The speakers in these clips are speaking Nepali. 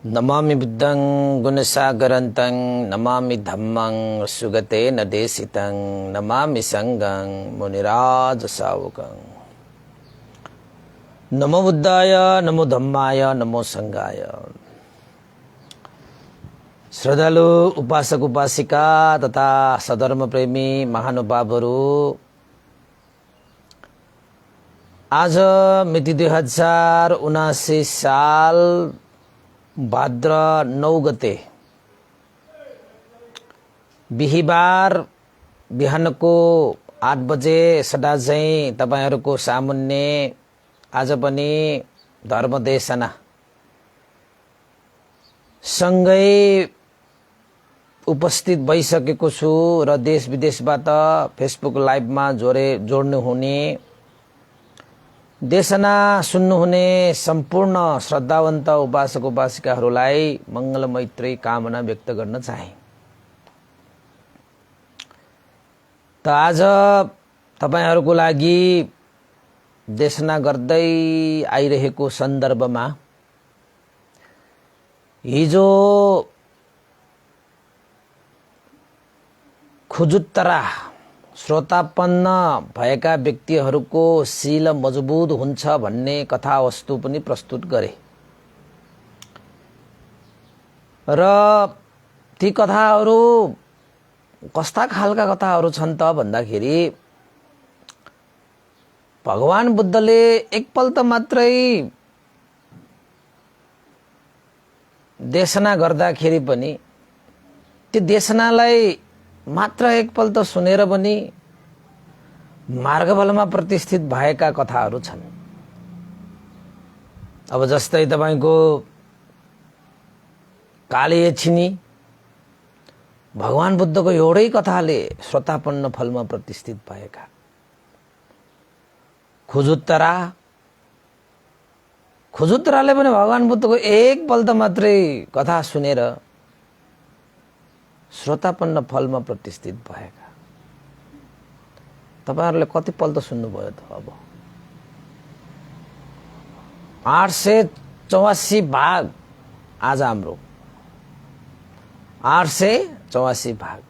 नमामि बुद्धं गुणसागरन्तं नमामि धम्मं सुगतेन देशितं नमामि संघं मुनिराज सावकं। नमो बुद्धाय नमो धम्माय नमो संघाय। श्रद्धालु उपासक उपासिका तथा सधर्म प्रेमी महानुभावहरू, आज मिति 2079 साल भाद्र 9 गते बिहिबार बिहानको 8 बजे सदा चाहिँ तपाईहरुको सामुन्ने आज पनि धर्मदेशना सँगै उपस्थित भइसकेको छु र देश विदेशबाट फेसबुक लाइभमा जोड्नु हुने देशना सुन्नुहुने सम्पूर्ण श्रद्धावन्त उपासक उपासिकाहरूलाई मंगल मैत्री कामना व्यक्त गर्न चाहे। त आज तपाईहरुको लागि देशना गर्दै आइरहेको सन्दर्भमा हिजो खुजुत्तरा श्रोतापन्न भएका व्यक्तिहरूको शील मजबुत हुन्छ भन्ने कथावस्तु पनि प्रस्तुत गरे र ती कथाहरू कस्ता खालका कथाहरू छन् त भन्दाखेरि भगवान बुद्धले एकपल्ट मात्रै देशना गर्दाखेरि पनि त्यो देशनालाई मात्र एकपल्ट सुनेर पनि मार्गफलमा प्रतिष्ठित भएका कथाहरू छन्। अब जस्तै तपाईको काले छिनी भगवान बुद्धको एउटै कथाले श्रोतापन्न फलमा प्रतिष्ठित भएका, खुजुत्तराले पनि भगवान बुद्धको एकपल्ट मात्रै कथा सुनेर श्रोतापन्न फलमा प्रतिष्ठित भएका। तपाईहरुले कति पल्ट सुन्नुभयो त? अब 884 भाग आज हाम्रो 884 भाग।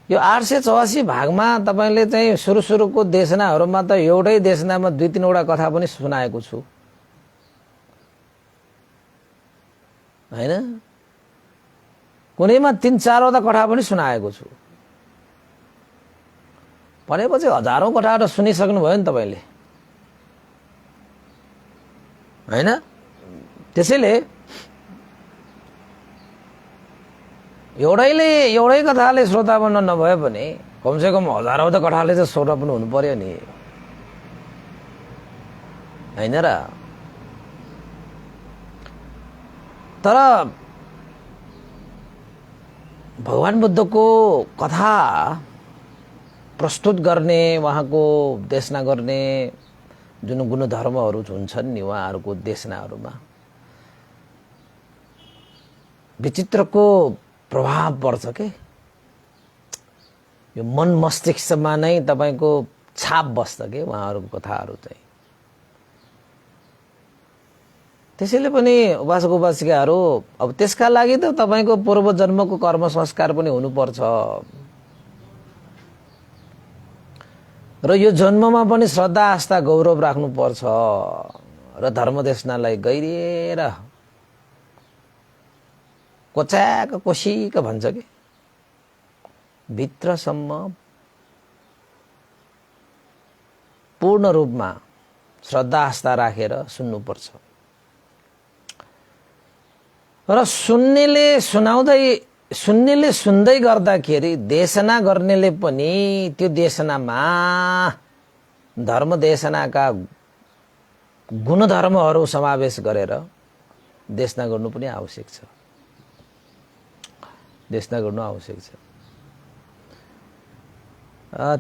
यो 884 भागमा तपाईले चाहिँ सुरुको देशनाहरुमा त एउटै देशनामा 2-3 वटा कथा पनि सुनाएको छु हैन? कुनैमा 3-4 वटा कथा पनि सुनाएको छु भनेपछि हजारौं कथाहरू सुनिसक्नु भयो नि तपाईले हैन? त्यसैले एउटै कथाले श्रोतापन्न नभए पनि कमसेकम हजारौं त कथाले चाहिँ श्रोतापन्न हुनु पर्यो नि हैन र? तर भगवान बुद्धको कथा प्रस्तुत गर्ने, उहाँको देशना गर्ने जुन गुणधर्महरू हुन्छन् नि उहाँहरूको देशनाहरूमा विचित्रको प्रभाव पर्छ के। यो मन मस्तिष्कमा नै तपाईको छाप बस्छ के उहाँहरूको कथाहरू चाहिँ। त्यसैले पनि उपासक उपासिकाहरू अब त्यसका लागि त तपाईको पूर्व जन्मको कर्म संस्कार पनि हुनुपर्छ र यो जन्ममा पनि श्रद्धा आस्था गौरव राख्नुपर्छ र धर्मदेशनालाई गहिरिएर कोच्याक कोशिक भन्छ के भित्रसम्म पूर्ण रूपमा श्रद्धा आस्था राखेर सुन्नुपर्छ र सुन्नेले सुन्दै गर्दाखेरि देशना गर्नेले पनि त्यो देशनामा धर्मदेशनाका गुणधर्महरू समावेश गरेर देशना गर्नु पनि आवश्यक छ। देशना गर्नु आवश्यक छ।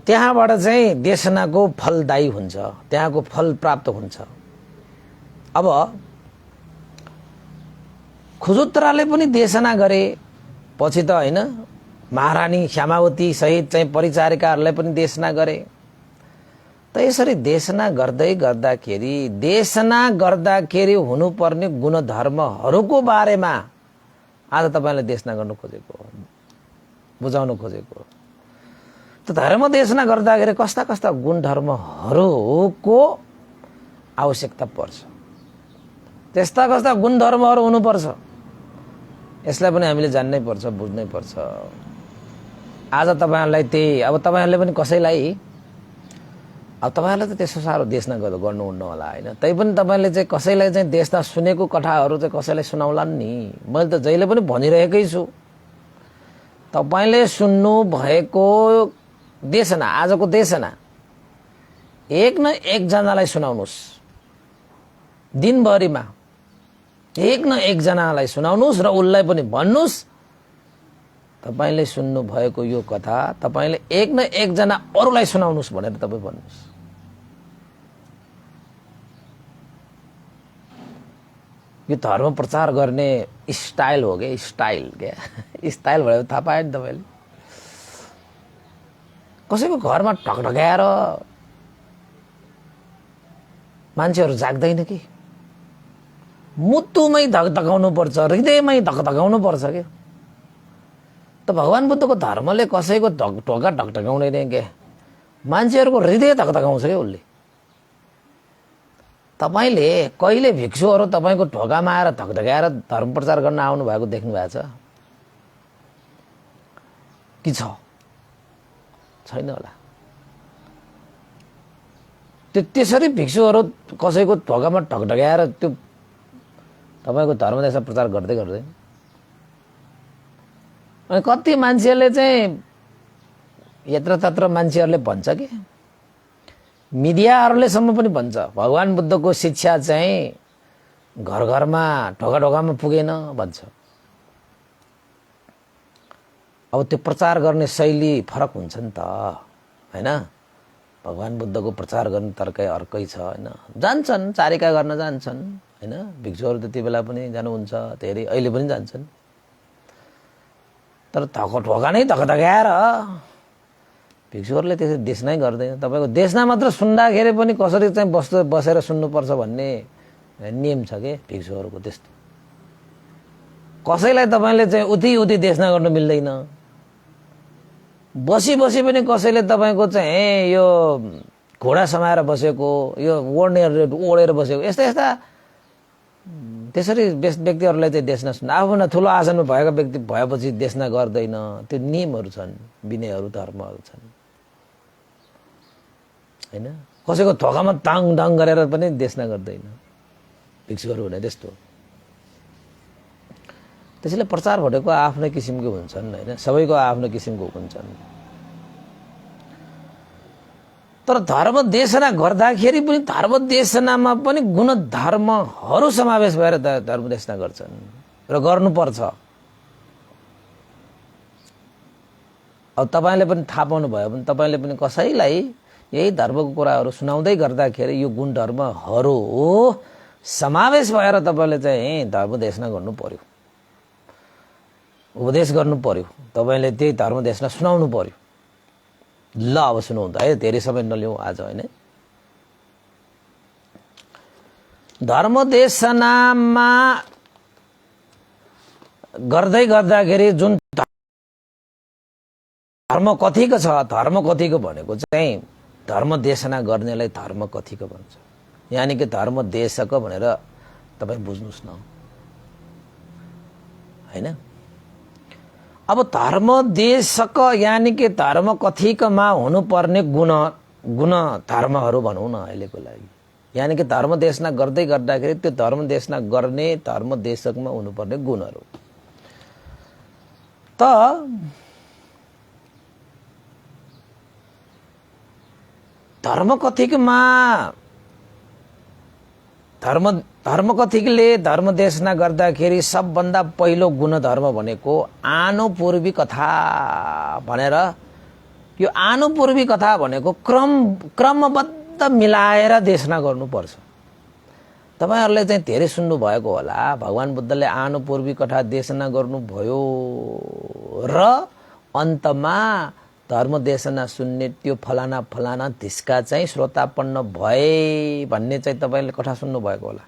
त्यहाँबाट चाहिँ देशनाको फलदायी हुन्छ, त्यहाँको फल प्राप्त हुन्छ। अब खुजुत्तराले पनि देशना गरे पछि त हैन, महारानी श्यामावती सहित चाहिँ परिचारिकाहरूलाई पनि देशना गरे त यसरी देशना गर्दै गर्दाखेरि हुनुपर्ने गुणधर्महरूको बारेमा आज तपाईले देशना गर्नु खोजेको, बुझाउन खोजेको। त धर्म देशना गर्दाखेरि कस्ता कस्ता गुणधर्महरूको आवश्यकता पर्छ, त्यस्ता कस्ता गुणधर्महरू हुनुपर्छ, यसलाई पनि हामीले जान्नै पर्छ, बुझ्नै पर्छ। आज तपाईहरुलाई त्यही, अब तपाईहरुले पनि कसैलाई, अब तपाईहरुले त त्यस्तो साह्रो देशना गर्नुहुन्न होला हैन, तै पनि तपाईले चाहिँ कसैलाई चाहिँ देशना सुनेको कथाहरू चाहिँ कसैलाई सुनाउलान् नि। मैले त जहिले पनि भनिरहेकै छु, तपाईले सुन्नु भएको देशना, आजको देशना एक न एक जनालाई सुनाउनुस्, दिनभरिमा एक न एक जनालाई सुनाउनुस् र उनलाई पनि भन्नुस् तपाईले सुन्नु भएको यो कथा तपाईले एक न एक जना अरूलाई सुनाउनुस् भनेर तपाई भन्नुस्। यो धर्म प्रचार गर्ने स्टाइल हो के, स्टाइल क्या स्टाइल भयो थाहा पायो नि तपाईले। कसैको घरमा ढकढक्याएर मान्छेहरू जाग्दैन कि, मुटुमै धकधकाउनु पर्छ, हृदयमै धकधकाउनु पर्छ के। त भगवान बुद्धको धर्मले कसैको ढोका ढकढकाउँदैन के, मान्छेहरूको हृदय धकधकाउँछ के उसले। तपाईले कहिले भिक्षुहरू तपाईको ढोकामा आएर धकधकाएर धर्म प्रचार गर्न आउनु भएको देख्नु भएको छ कि छैन होला। त्यसरी भिक्षुहरू कसैको ढोकामा ढकढक्याएर त्यो तपाईको धर्मदेशमा प्रचार गर्दै गर्दै, अनि कति मान्छेहरूले चाहिँ यत्र तत्र मान्छेहरूले भन्छ कि, मिडियाहरूले सम्म पनि भन्छ भगवान बुद्धको शिक्षा चाहिँ घर घरमा ढोका ढोकामा पुगेन भन्छ। अब त्यो प्रचार गर्ने शैली फरक हुन्छ नि त हैन। भगवान बुद्धको प्रचार गर्ने तर्कै अर्कै छ हैन। जान्छन्, चारिका गर्न जान्छन् हैन, भिक्षुहरू त्यति बेला पनि जानुहुन्छ, धेरै अहिले पनि जान्छन्। तर ढोका नै धकधकाएर भिक्षुहरूले त्यसरी देशनै गर्दैन। तपाईको देशना मात्र सुन्दाखेरि पनि कसरी चाहिँ बसेर सुन्नुपर्छ भन्ने नियम छ के भिक्षुहरूको। त्यस्तो कसैलाई तपाईले चाहिँ उति उति देशना गर्नु मिल्दैन। बसी बसी पनि कसैले तपाईको चाहिँ यो घोडा समाएर बसेको, यो ओढेर बसेको, यस्ता यस्ता त्यसरी व्यक्तिहरूलाई चाहिँ देशना सुन्नु। आफूभन्दा ठुलो आसनमा भएको व्यक्ति भएपछि देशना गर्दैन। त्यो नियमहरू छन्, विनयहरू, धर्महरू छन् हैन। कसैको ढोकामा ताङ डाङ गरेर पनि देशना गर्दैन भिक्षुहरू हुने, त्यस्तो। त्यसैले प्रचार भनेको आफ्नै किसिमको हुन्छन् हैन, सबैको आफ्नो किसिमको हुन्छन्। तर धर्म देशना गर्दाखेरि पनि धर्म देशनामा पनि गुणधर्महरू समावेश भएर धर्म देशना गर्छन् र गर्नुपर्छ। अब तपाईले पनि थाहा पाउनु भयो भने तपाईले पनि कसैलाई यही धर्मको कुराहरू सुनाउँदै गर्दाखेरि यो गुणधर्महरू समावेश भएर तपाईले चाहिँ धर्म देशना गर्नु पर्यो, उपदेश गर्नु पर्यो, तपाईले त्यही धर्म देशना सुनाउनु पर्यो। ल अब सुनाउँदा है, धेरै समय नलिउँ आज हैन। धर्म देशनामा गर्दै गर्दाखेरि जुन धर्म कथीको छ, धर्म कथीको भनेको चाहिँ धर्म देशना गर्नेलाई धर्म कथीको भन्छ, यानी कि धर्म देशक भनेर तपाई बुझ्नुस् न हैन। अब धर्म देशक यानी कि धर्म कथीकमा हुनुपर्ने गुण धर्महरू भनौँ न अहिलेको लागि, यानी कि धर्म देशना गर्दै गर्दाखेरि त्यो धर्म देशना गर्ने धर्म देशकमा हुनुपर्ने गुणहरू। त धर्म कथीकमा धर्म कथीले धर्म देशना गर्दाखेरि सबभन्दा पहिलो गुणधर्म भनेको आनुपूर्वी कथा भनेर, यो आनुपूर्वी कथा भनेको क्रमबद्ध मिलाएर देशना गर्नुपर्छ। तपाईहरुले चाहिँ धेरै सुन्नु भएको होला, भगवान बुद्धले आनुपूर्वी कथा देशना गर्नुभयो र अन्तमा धर्म देशना सुन्ने त्यो फलाना फलाना धिस्का चाहिँ श्रोतापन्न भए भन्ने चाहिँ तपाईले कथा सुन्नु भएको होला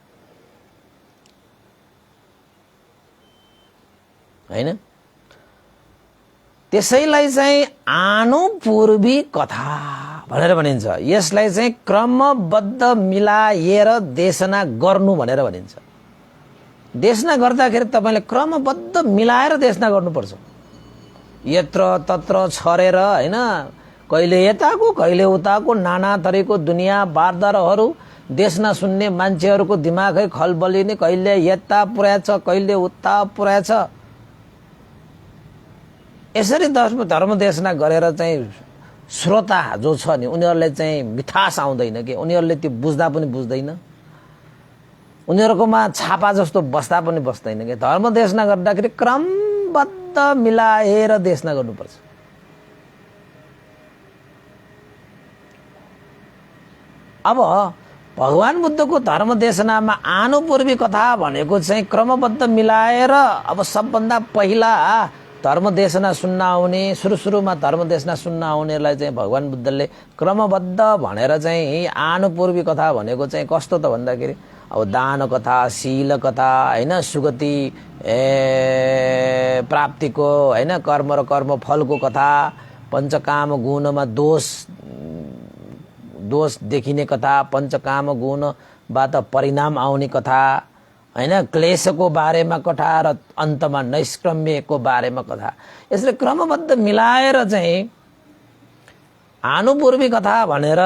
हैन। त्यसैलाई चाहिँ आनुपूर्वी कथा भनेर भनिन्छ। यसलाई चाहिँ क्रमबद्ध मिलाएर देशना गर्नु भनेर भनिन्छ। देशना गर्दाखेरि तपाईले क्रमबद्ध मिलाएर देशना गर्नुपर्छ। यत्र तत्र छरेर हैन, कहिले यताको कहिले उताको नाना थरीको दुनियाँ बारदारहरू देशना सुन्ने मान्छेहरूको दिमागै खलबलिने, कहिले यता पुर्याछ कहिले उता पुर्याछ। यसरी धर्म देशना गरेर चाहिँ श्रोता जो छ नि उनीहरूले चाहिँ मिठास आउँदैन के, उनीहरूले त्यो बुझ्दा पनि बुझ्दैन, उनीहरुकोमा छापा जस्तो बस्दा पनि बस्दैन के। धर्म देशना गर्दाखेरि क्रमबद्ध मिलाएर देशना गर्नुपर्छ। अब भगवान बुद्धको धर्म देशनामा आनुपूर्वी कथा भनेको चाहिँ क्रमबद्ध मिलाएर, अब सबभन्दा पहिला धर्म देशना सुन्न आउने, सुरुमा धर्म देशना सुन्न आउनेलाई चाहिँ भगवान बुद्धले क्रमबद्ध भनेर चाहिँ आनुपूर्वी कथा भनेको चाहिँ कस्तो त भन्दाखेरि अब दान कथा, शील कथा हैन, सुगति प्राप्तिको हैन, कर्म र कर्म फलको कथा, पञ्चकाम गुणमा दोष देखिने कथा, पञ्चकाम गुणबाट परिणाम आउने कथा हैन, क्लेशको बारेमा कथा र अन्तमा नैष्क्रम्यको बारेमा कथा। यसले क्रमबद्ध मिलाएर चाहिँ आनुपूर्वी कथा भनेर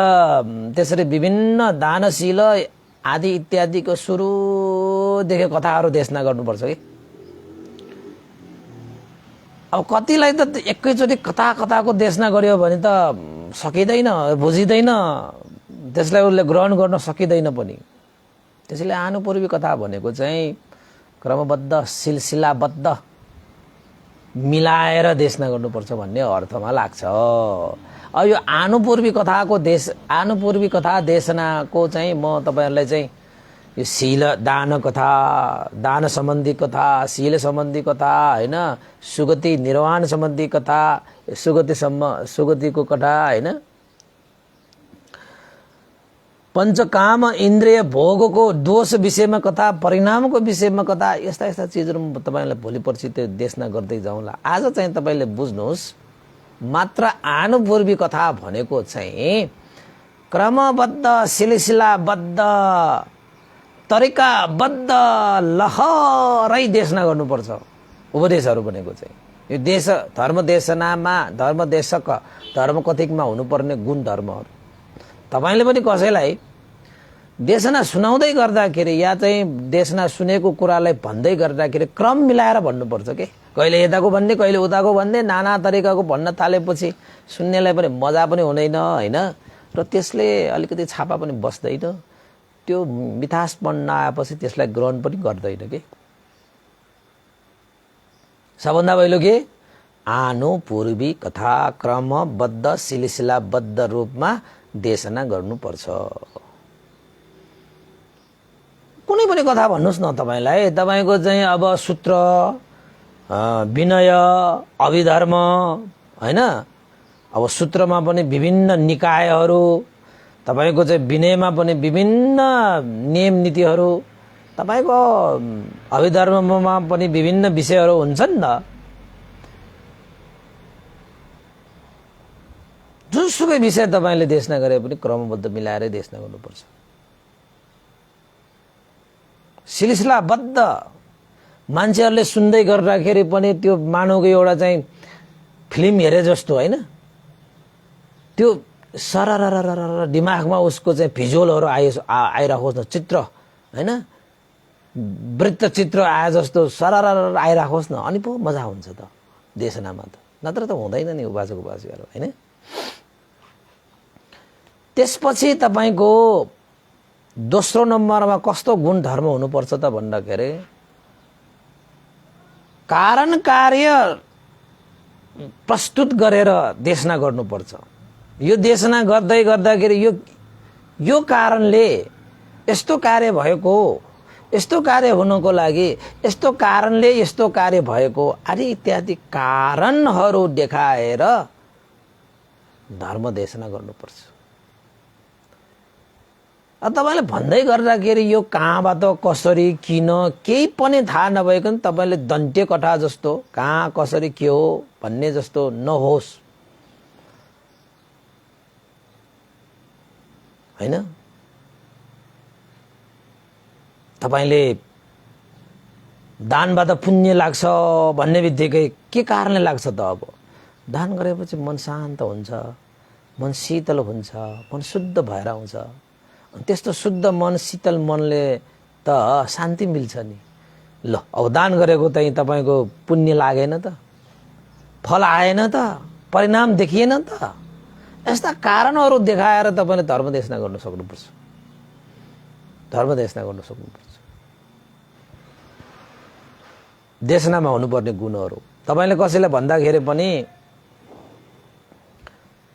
त्यसरी विभिन्न दानशील आदि इत्यादिको सुरुदेखि कथाहरू देशना गर्नुपर्छ कि। अब कतिलाई त एकैचोटि कथाको देशना गर्यो भने त सकिँदैन, बुझिँदैन, त्यसलाई उसले ग्रहण गर्न सकिँदैन पनि। त्यसैले आनुपूर्वी कथा भनेको चाहिँ क्रमबद्ध सिलसिलाबद्ध मिलाएर देशना गर्नुपर्छ भन्ने अर्थमा लाग्छ। अब यो आनुपूर्वी कथा देशनाको चाहिँ म तपाईहरुलाई चाहिँ यो शील दान कथा, दान सम्बन्धी कथा, शील सम्बन्धी कथा हैन, सुगति निर्वाण सम्बन्धी कथा, सुगतिको कथा हैन, पञ्चकाम इन्द्रिय भोगको दोष विषयमा कथा, परिणामको विषयमा कथा, यस्ता चीजहरु म तपाईलाई भोलि पर्सि त्यो देशना गर्दै जाउँला। आज चाहिँ तपाईले बुझ्नुहोस्, मात्र आनुपूर्वी कथा भनेको चाहिँ क्रमबद्ध सिलसिलाबद्ध तरिकाबद्ध लहरै देशना गर्नुपर्छ। उपदेशहरू भनेको चाहिँ यो देश धर्म देशनामा धर्मदेशक धर्म कथिकमा हुनुपर्ने गुण धर्महरू तपाईले पनि कसैलाई देशना सुनाउँदै गर्दाखेरि या चाहिँ देशना सुनेको कुरालाई भन्दै गर्दाखेरि क्रम मिलाएर भन्नुपर्छ के। कहिले यताको भन्ने कहिले उताको भन्ने, नाना तरिकाको भन्न थालेपछि सुन्नेलाई पनि मजा पनि हुँदैन हैन, र त्यसले अलिकति छापा पनि बस्दैन, त्यो मिठासपन नआएपछि त्यसलाई ग्रहण पनि गर्दैन के। सबभन्दा पहिलो के, आनुपूर्वी कथा क्रमबद्ध सिलसिलाबद्ध रूपमा देशना गर्नुपर्छ। कुनै पनि कथा भन्नुस् न तपाईलाई, तपाईको चाहिँ अब सूत्र, विनय, अभिधर्म हैन, अब सूत्रमा पनि विभिन्न निकायहरू, तपाईको चाहिँ विनयमा पनि विभिन्न नियम नीतिहरू, तपाईको अभिधर्ममा पनि विभिन्न विषयहरू हुन्छन् नि। जुनसुकै विषय तपाईले देशना गरे पनि क्रमबद्ध मिलाएर देशना गर्नुपर्छ। सिलसिलाबद्ध मान्छेहरूले सुन्दै गर्दाखेरि पनि त्यो मानवको एउटा चाहिँ फिल्म हेरे जस्तो हैन, त्यो सररररर दिमागमा उसको चाहिँ भिजुअलहरू आइराखोस् न, चित्र हैन, वृत्त चित्र आए जस्तो सरररर आइराखोस् न, अनि पो मजा हुन्छ त देशनामा त, नत्र त हुँदैन नि उबाजको बाजुहरू हैन। त्यसपछि तपाईको दोस्रो नम्बरमा कस्तो गुण धर्म हुनुपर्छ त भन्दाखेरि कारण कार्य प्रस्तुत गरेर देशना गर्नुपर्छ। यो देशना गर्दै गर्दाखेरि यो कारणले यस्तो कार्य भएको, यस्तो कार्य हुनको लागि यस्तो कारणले यस्तो कार्य भएको आदि इत्यादि कारणहरू देखाएर धर्म देशना गर्नुपर्छ। तपाईँले भन्दै गर्दाखेरि यो कहाँबाट कसरी किन केही पनि थाहा नभइकन तपाईँले दन्त्य कथा जस्तो कहाँ कसरी के हो भन्ने जस्तो नहोस्, हैन? तपाईँले दानबाट पुण्य लाग्छ भन्ने बित्तिकै के कारणले लाग्छ त? अब दान गरेपछि मन शान्त हुन्छ, मन शीतल हुन्छ, मन शुद्ध भएर आउँछ। त्यस्तो शुद्ध मन शीतल मनले त शान्ति मिल्छ नि। ल अब दान गरेको चाहिँ तपाईँको पुण्य लागेन त, फल आएन त, परिणाम देखिएन त? यस्ता कारणहरू देखाएर तपाईँले धर्म देशना गर्न सक्नुपर्छ, धर्म देशना गर्न सक्नुपर्छ। देशनामा हुनुपर्ने गुणहरू तपाईँले कसैलाई भन्दाखेरि पनि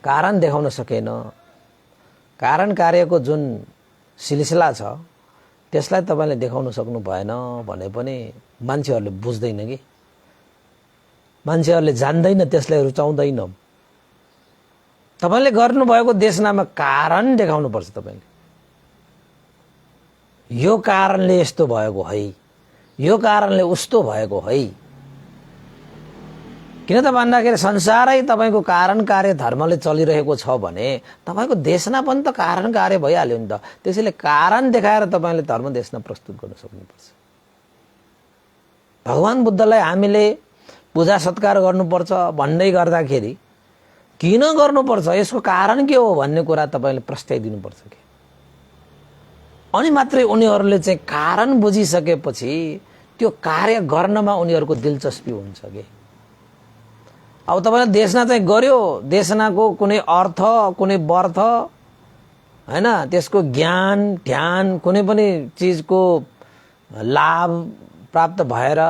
कारण देखाउन सकेन, कारण कार्यको जुन सिलसिला छ त्यसलाई तपाईँले देखाउन सक्नु भएन भने पनि मान्छेहरूले बुझ्दैन कि, मान्छेहरूले जान्दैन, त्यसलाई रुचाउँदैन। तपाईँले गर्नुभएको देशनामा कारण देखाउनुपर्छ। तपाईँले यो कारणले यस्तो भएको है, यो कारणले उस्तो भएको है। किन त भन्दाखेरि संसारै तपाईँको कारण कार्य धर्मले चलिरहेको छ भने तपाईँको देशना पनि त कारण कार्य भइहाल्यो नि त। त्यसैले कारण देखाएर तपाईँले धर्म देशना प्रस्तुत गर्न सक्नुपर्छ। भगवान बुद्धलाई हामीले पूजा सत्कार गर्नुपर्छ भन्दै गर्दाखेरि किन गर्नुपर्छ, यसको कारण के हो भन्ने कुरा तपाईँले प्रस्ताइदिनुपर्छ कि। अनि मात्रै उनीहरूले चाहिँ कारण बुझिसकेपछि त्यो कार्य गर्नमा उनीहरूको दिलचस्पी हुन्छ कि। अब तपाईँले देशना चाहिँ गर्यो, देशनाको कुनै अर्थ कुनै वर्थ हैन, त्यसको ज्ञान ध्यान कुनै पनि चिजको लाभ प्राप्त भएर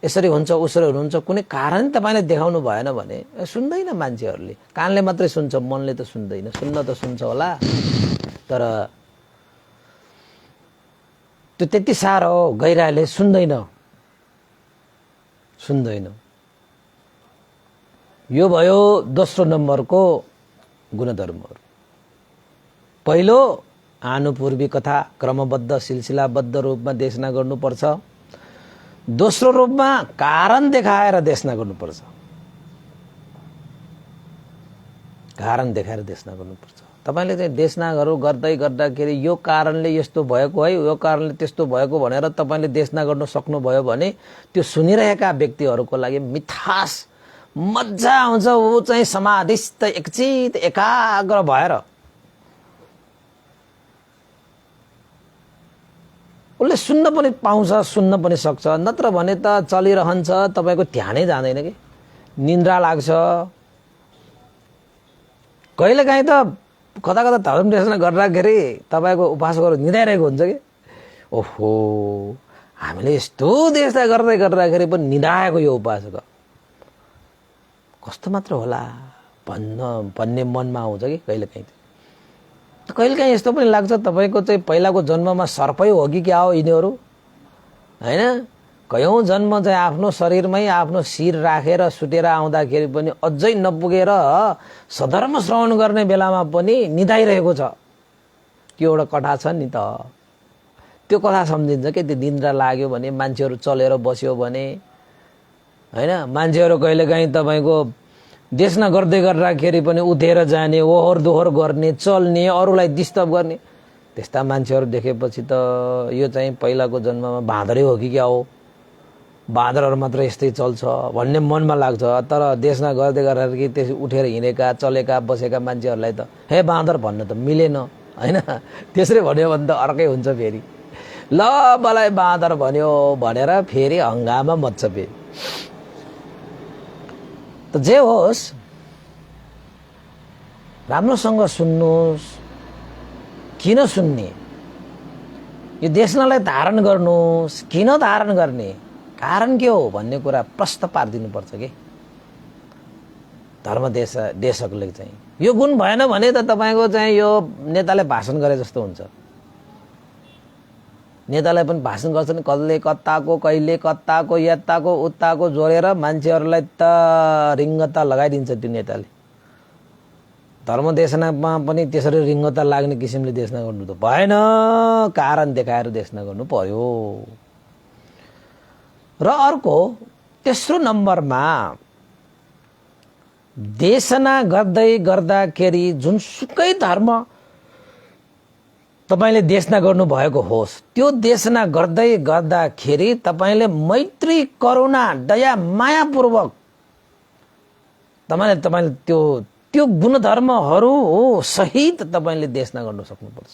यसरी हुन्छ उसरी हुन्छ कुनै कारण तपाईँले देखाउनु भएन भने सुन्दैन मान्छेहरूले। कानले मात्रै सुन्छ, मनले त सुन्दैन। सुन्न त सुन्छ होला तर त्यो त्यति साह्रो गहिराले सुन्दैन, सुन्दैन। यो भयो दोस्रो नम्बरको गुणधर्महरू। पहिलो आनुपूर्वी कथा क्रमबद्ध सिलसिलाबद्ध रूपमा देशना गर्नुपर्छ। दोस्रो रूपमा कारण देखाएर देशना गर्नुपर्छ, कारण देखाएर देशना गर्नुपर्छ। तपाईले चाहिँ देशनाहरू गर्दै गर्दाखेरि यो कारणले यस्तो भएको है, यो कारणले त्यस्तो भएको भनेर तपाईले देशना गर्न सक्नुभयो भने त्यो सुनिरहेका व्यक्तिहरूको लागि मिठास मजा आउँछ। ऊ चाहिँ समाधिस्थ एकचित एकाग्र भएर उसले सुन्न पनि पाउँछ, सुन्न पनि सक्छ। नत्र भने त चलिरहन्छ, तपाईको ध्यानै जाँदैन कि, निन्द्रा लाग्छ। कहिलेकाहीँ त कता कता धर्म देशना गर्दाखेरि तपाईँको उपास गरेर निदाइरहेको हुन्छ कि, ओहो हामीले यस्तो देशना गर्दै गर्दाखेरि पनि निदाएको यो उपासक कस्तो मात्र होला भन्ने मनमा आउँछ कि कहिलेकाहीँ। कहिलेकाहीँ यस्तो पनि लाग्छ तपाईँको चाहिँ पहिलाको जन्ममा सर्पै हो कि क्या हो यिनीहरू, हैन? कयौं जन्म चाहिँ आफ्नो शरीरमै आफ्नो शिर राखेर सुतेर आउँदाखेरि पनि अझै नपुगेर सधर्म श्रवण गर्ने बेलामा पनि निदाइरहेको छ। त्यो एउटा कथा छ नि त, त्यो कथा सम्झिन्छ कि। त्यो निन्द्रा लाग्यो भने, मान्छेहरू चलेर बस्यो भने, हैन? मान्छेहरू कहिलेकाहीँ तपाईँको देशना गर्दै गर्दाखेरि पनि उठेर जाने, ओहोर दोहोर गर्ने, चल्ने, अरूलाई डिस्टर्ब गर्ने, त्यस्ता मान्छेहरू देखेपछि त यो चाहिँ पहिलाको जन्ममा बाँदरै हो कि क्या हो, बाँदरहरू मात्र यस्तै चल्छ भन्ने मनमा लाग्छ। तर देशना गर्दै गर्दाखेरि त्यस उठेर हिँडेका चलेका बसेका मान्छेहरूलाई त हे बाँदर भन्न त मिलेन, हैन? त्यसरी भन्यो भने त अर्कै हुन्छ फेरि। ल मलाई बाँदर भन्यो भनेर फेरि हङ्गामा मच्छ फेरि। त जे होस् राम्रोसँग सुन्नुहोस्। किन सुन्ने? यो देशनालाई धारण गर्नुहोस्। किन धारण गर्ने, कारण के हो भन्ने कुरा प्रश्न पारिदिनुपर्छ कि धर्म देशकले चाहिँ। यो गुण भएन भने त तपाईँको चाहिँ यो नेताले भाषण गरे जस्तो हुन्छ। नेतालाई पनि भाषण गर्छ नि, कसले कताको कहिले कताको यताको उताको जोडेर मान्छेहरूलाई त रिङ्गता लगाइदिन्छ त्यो नेताले। धर्म देशनामा पनि त्यसरी रिङ्गता लाग्ने किसिमले देशना गर्नु त भएन, कारण देखाएर देशना गर्नु पर्यो। र अर्को तेस्रो नम्बरमा देशना गर्दै गर्दाखेरि जुनसुकै धर्म तपाईले देशना गर्नु भएको होस्, त्यो देशना गर्दै गर्दाखेरि तपाईले मैत्री, करुणा, दया, मायापूर्वक तपाईले त्यो गुणधर्महरू सहित तपाईले देशना गर्न सक्नुपर्छ।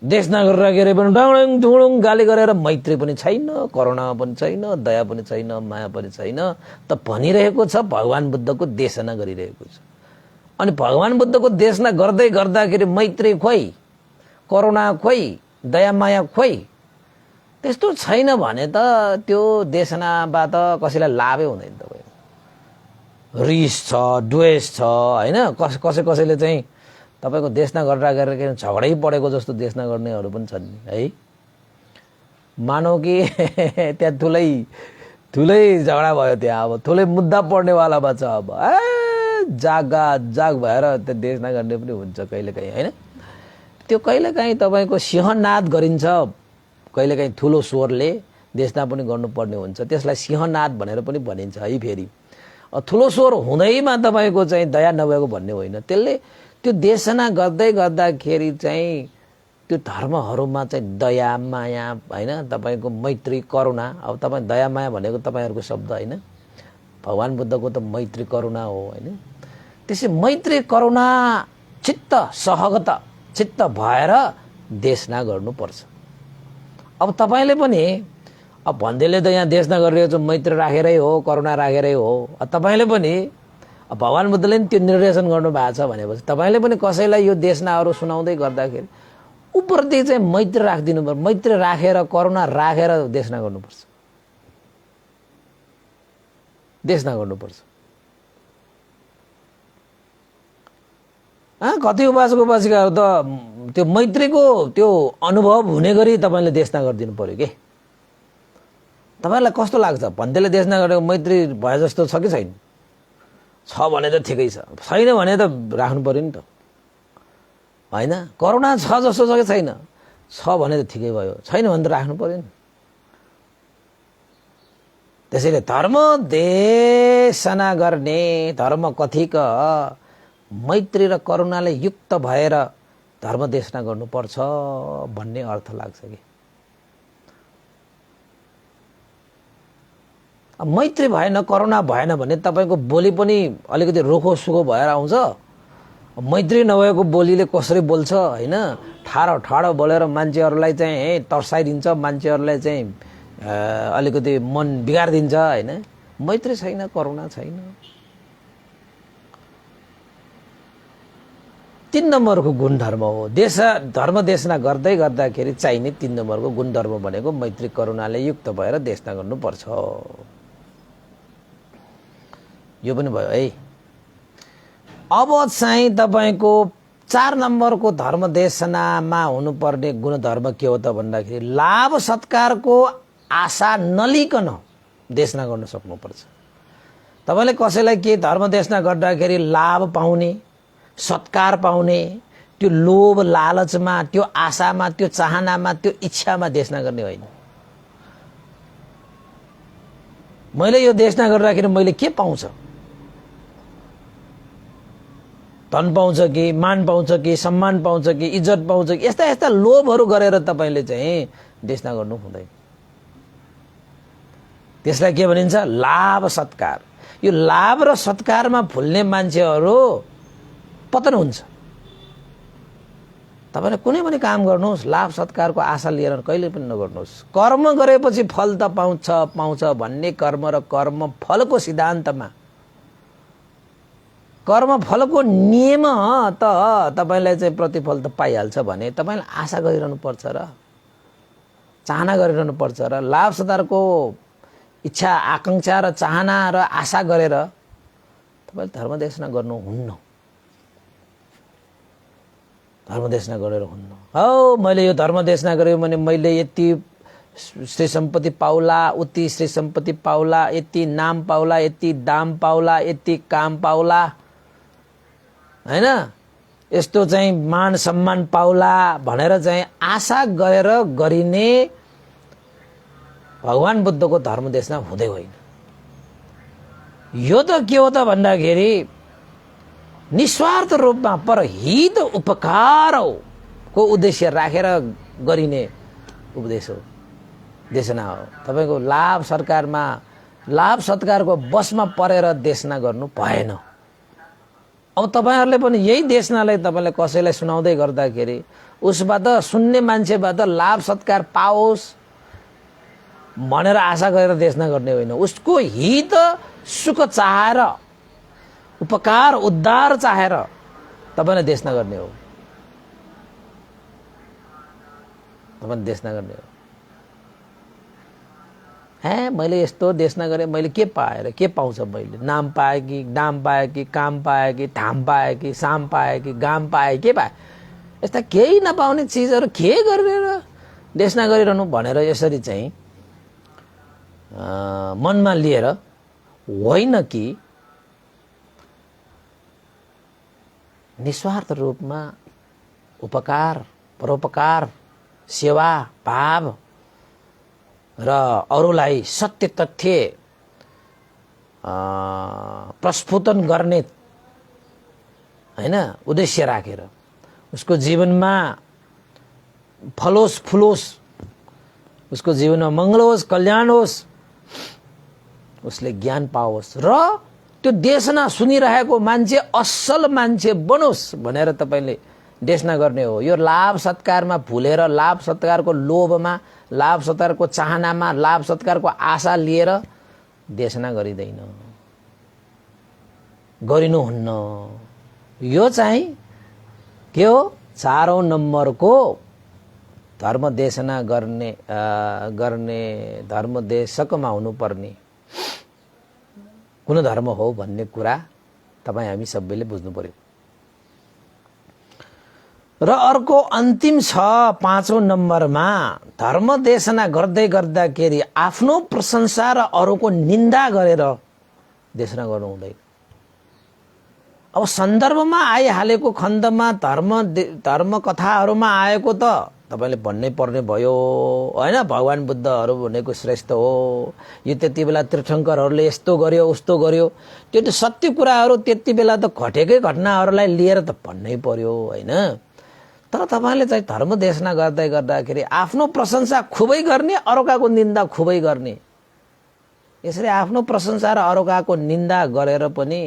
देशना गरेर पनि डाङडङ ढुङडुङ गाली गरेर मैत्री पनि छैन, करुणा पनि छैन, दया पनि छैन, माया पनि छैन त भनिरहेको छ भगवान बुद्धको देशना गरिरहेको छ। अनि भगवान बुद्धको देशना गर्दै गर्दाखेरि मैत्री खोइ, करुणा खोइ, दया माया खोइ, त्यस्तो छैन भने त त्यो देशनाबाट कसैलाई लाभै हुँदैन। तपाईँ रिस छ, द्वेष छ, होइन, कसैले चाहिँ तपाईको देशना गरेर झगडै परेको जस्तो देशना गर्नेहरू पनि छन् है। मानौ कि त्यहाँ ठुलै झगडा भयो, त्यहाँ अब ठुलै मुद्दा पर्नेवालामा छ, अब जाग भएर त्यो देशना गर्ने पनि हुन्छ कहिलेकाहीँ, होइन। त्यो कहिलेकाहीँ तपाईँको सिंहनाद गरिन्छ, कहिलेकाहीँ ठुलो स्वरले देशना पनि गर्नुपर्ने हुन्छ, त्यसलाई सिंहनाद भनेर पनि भनिन्छ है। फेरि ठुलो स्वर हुँदैमा तपाईँको चाहिँ दया नभएको भन्ने होइन, त्यसले त्यो देशना गर्दै गर्दाखेरि चाहिँ त्यो धर्महरूमा चाहिँ दया माया, होइन, तपाईँको मैत्री करुणा। अब तपाईँ दया माया भनेको तपाईँहरूको शब्द होइन, भगवान बुद्धको त मैत्री करुणा हो, होइन। त्यसै मैत्री करुणा चित्त सहगत चित्त भएर देशना गर्नुपर्छ। अब तपाईँले पनि अब भन्दैले त यहाँ देशना गरिरहेको छ मैत्री राखेरै हो, करुणा राखेरै हो, तपाईँले पनि भगवान बुद्धले नि त्यो निर्देशन गर्नु भएको छ भनेपछि तपाईँले पनि कसैलाई यो देशनाहरू सुनाउँदै गर्दाखेरि उप्रति चाहिँ मैत्री राखिदिनु पर्छ। मैत्री राखेर करुणा राखेर देशना गर्नुपर्छ, देशना गर्नुपर्छ। कति उपासकहरू त त्यो मैत्रीको त्यो अनुभव हुने गरी तपाईँले देशना गरिदिनु पर्यो के। तपाईँलाई कस्तो लाग्छ भन्दैले देशना गरेको मैत्री भए जस्तो छ कि छैन? छ भने त ठिकै छ, छैन भने त राख्नु पर्यो नि त, होइन। करुणा छ जस्तो छ कि छैन? छ भने त ठिकै भयो, छैन भने त राख्नु पर्यो नि। त्यसैले धर्म देशना गर्ने, धर्म कथिक मैत्री र करुणाले युक्त भएर धर्म देशना गर्नुपर्छ भन्ने अर्थ लाग्छ कि। मैत्री भएन, करुणा भएन भने तपाईँको बोली पनि अलिकति रोखो सुखो भएर आउँछ। मैत्री नभएको बोलीले कसरी बोल्छ, होइन, ठाडो बोलेर मान्छेहरूलाई चाहिँ तर्साइदिन्छ, मान्छेहरूलाई चाहिँ अलिकति मन बिगारिदिन्छ, होइन। मैत्री छैन, करुणा छैन। 3 नम्बरको गुणधर्म हो धर्म देशना गर्दै गर्दाखेरि चाहिने 3 नम्बरको गुणधर्म भनेको मैत्री करुणाले युक्त भएर देशना गर्नुपर्छ। यो पनि भयो है। अब चाहिँ तपाईको 4 नम्बरको धर्म देशनामा हुनुपर्ने गुणधर्म के हो त भन्दाखेरि लाभ सत्कारको आशा नलिकन देशना गर्न सक्नुपर्छ। तपाईले कसैलाई के धर्म देशना गर्दाखेरि लाभ पाउने, सत्कार पाउने, त्यो लोभ लालचमा, त्यो आशामा, त्यो चाहनामा, त्यो इच्छामा देशना गर्ने होइन। मैले यो देशना गर्दाखेरि मैले के पाउँछ, धन पाउँछ कि, मान पाउँछ कि, सम्मान पाउँछ कि, इज्जत पाउँछ कि, यस्ता लोभहरू गरेर तपाईले चाहिँ देशना गर्नु हुँदैन। त्यसलाई के भनिन्छ? लाभ सत्कार। यो लाभ र सत्कारमा फुल्ने मान्छेहरू पतन हुन्छ। तपाईले कुनै पनि काम गर्नुहोस्, लाभ सत्कारको आशा लिएर कहिले पनि नगर्नुहोस्। कर्म गरेपछि फल त पाउँछ भन्ने कर्म र कर्म फलको सिद्धान्तमा, कर्म फलको नियम त तपाईलाई चाहिँ प्रतिफल त पाइहाल्छ भने तपाईले आशा गरिरहनु पर्छ र चाहना गरिरहनु पर्छ र लाभ सत्कारको इच्छा, आकांक्षा र चाहना र आशा गरेर तपाईले धर्म देशना गर्नुहुन्न। धर्म देशना गरेर हुन्न। हौ मैले यो धर्म देशना गरेँ भने मैले यति श्री सम्पत्ति पाउला, उति श्री सम्पत्ति पाउला, यति नाम पाउला, यति दाम पाउला, यति काम पाउला, हैन, यस्तो चाहिँ मान सम्मान पाउला भनेर चाहिँ आशा गरेर गरिने भगवान बुद्धको धर्म देशना हुँदै होइन। यो त के हो त भन्दाखेरि निस्वार्थ रूपमा परहित उपकारको उद्देश्य राखेर गरिने उपदेश हो, देशना हो। तपाईको लाभ सरकारमा लाभ सत्कारको बसमा परेर देशना गर्नु भएन। अब तपाईहरुले पनि यही देशनालाई तपाईले कसैलाई सुनाउँदै गर्दाखेरि उसबाट सुन्ने मान्छेबाट लाभ सत्कार पाओस् भनेर आशा गरेर देशना गर्ने होइन, उसको हित सुख चाहेर उपकार उद्धार चाहेर तपाईले देशना गर्ने हो, तपाईले देशना गर्ने हो। मैले यस्तो देशना गरेँ, मैले के पाएर के पाउँछ, मैले नाम पाएँ कि दाम पाएँ कि काम पाएँ कि धाम पाएँ कि साम पाएँ कि गाम पाएँ, के पाएँ? यस्ता केही नपाउने चिजहरू के गरेर देशना गरिरहनु भनेर यसरी चाहिँ मनमा लिएर होइन कि निस्वार्थ रूपमा उपकार परोपकार सेवा भाव र अरूलाई सत्य तथ्य प्रस्फुटन गर्ने हैन उद्देश्य राखेर उसको जीवनमा फलोस् फुलोस्, उसको जीवनमा मंगल होस् कल्याण होस्, उसले ज्ञान पाओस् र त्यो देशना सुनिरहेको मान्छे असल मान्छे बनोस् भनेर तपाईले देशना गर्ने हो। यो लाभ सत्कारमा भुलेर लाभ सत्कारको लोभमा लाभ सत्कारको चाहनामा लाभ सत्कारको आशा लिएर देशना गरिदैन, गरिनुहुन्न। यो चाहिँ के हो? 4औं नम्बरको धर्म देशना गर्ने धर्म देशकमा हुनुपर्ने कुन धर्म हो भन्ने कुरा तपाई हामी सबैले बुझ्नु पर्यो। र अर्को अन्तिम छ 5औं नम्बरमा धर्म देशना गर्दै गर्दाखेरि आफ्नो प्रशंसा र अरूको निन्दा गरेर देशना गर्नु हुँदैन। अब सन्दर्भमा आइहालेको खण्डमा धर्म कथाहरूमा आएको त तपाईले भन्नै पर्ने भयो हैन, भगवान बुद्धहरू भनेको श्रेष्ठ हो, यो त्यति बेला तीर्थङ्करहरूले यस्तो गर्यो उस्तो गर्यो, त्यो त सत्य कुराहरू त्यति बेला त घटेकै घटनाहरूलाई लिएर त भन्नै पर्यो हैन। तर तपाईले चाहिँ धर्म देशना गर्दै गर्दाखेरि आफ्नो प्रशंसा खुबै गर्ने अरूकाको निन्दा खुबै गर्ने, यसरी आफ्नो प्रशंसा र अरूकाको निन्दा गरेर पनि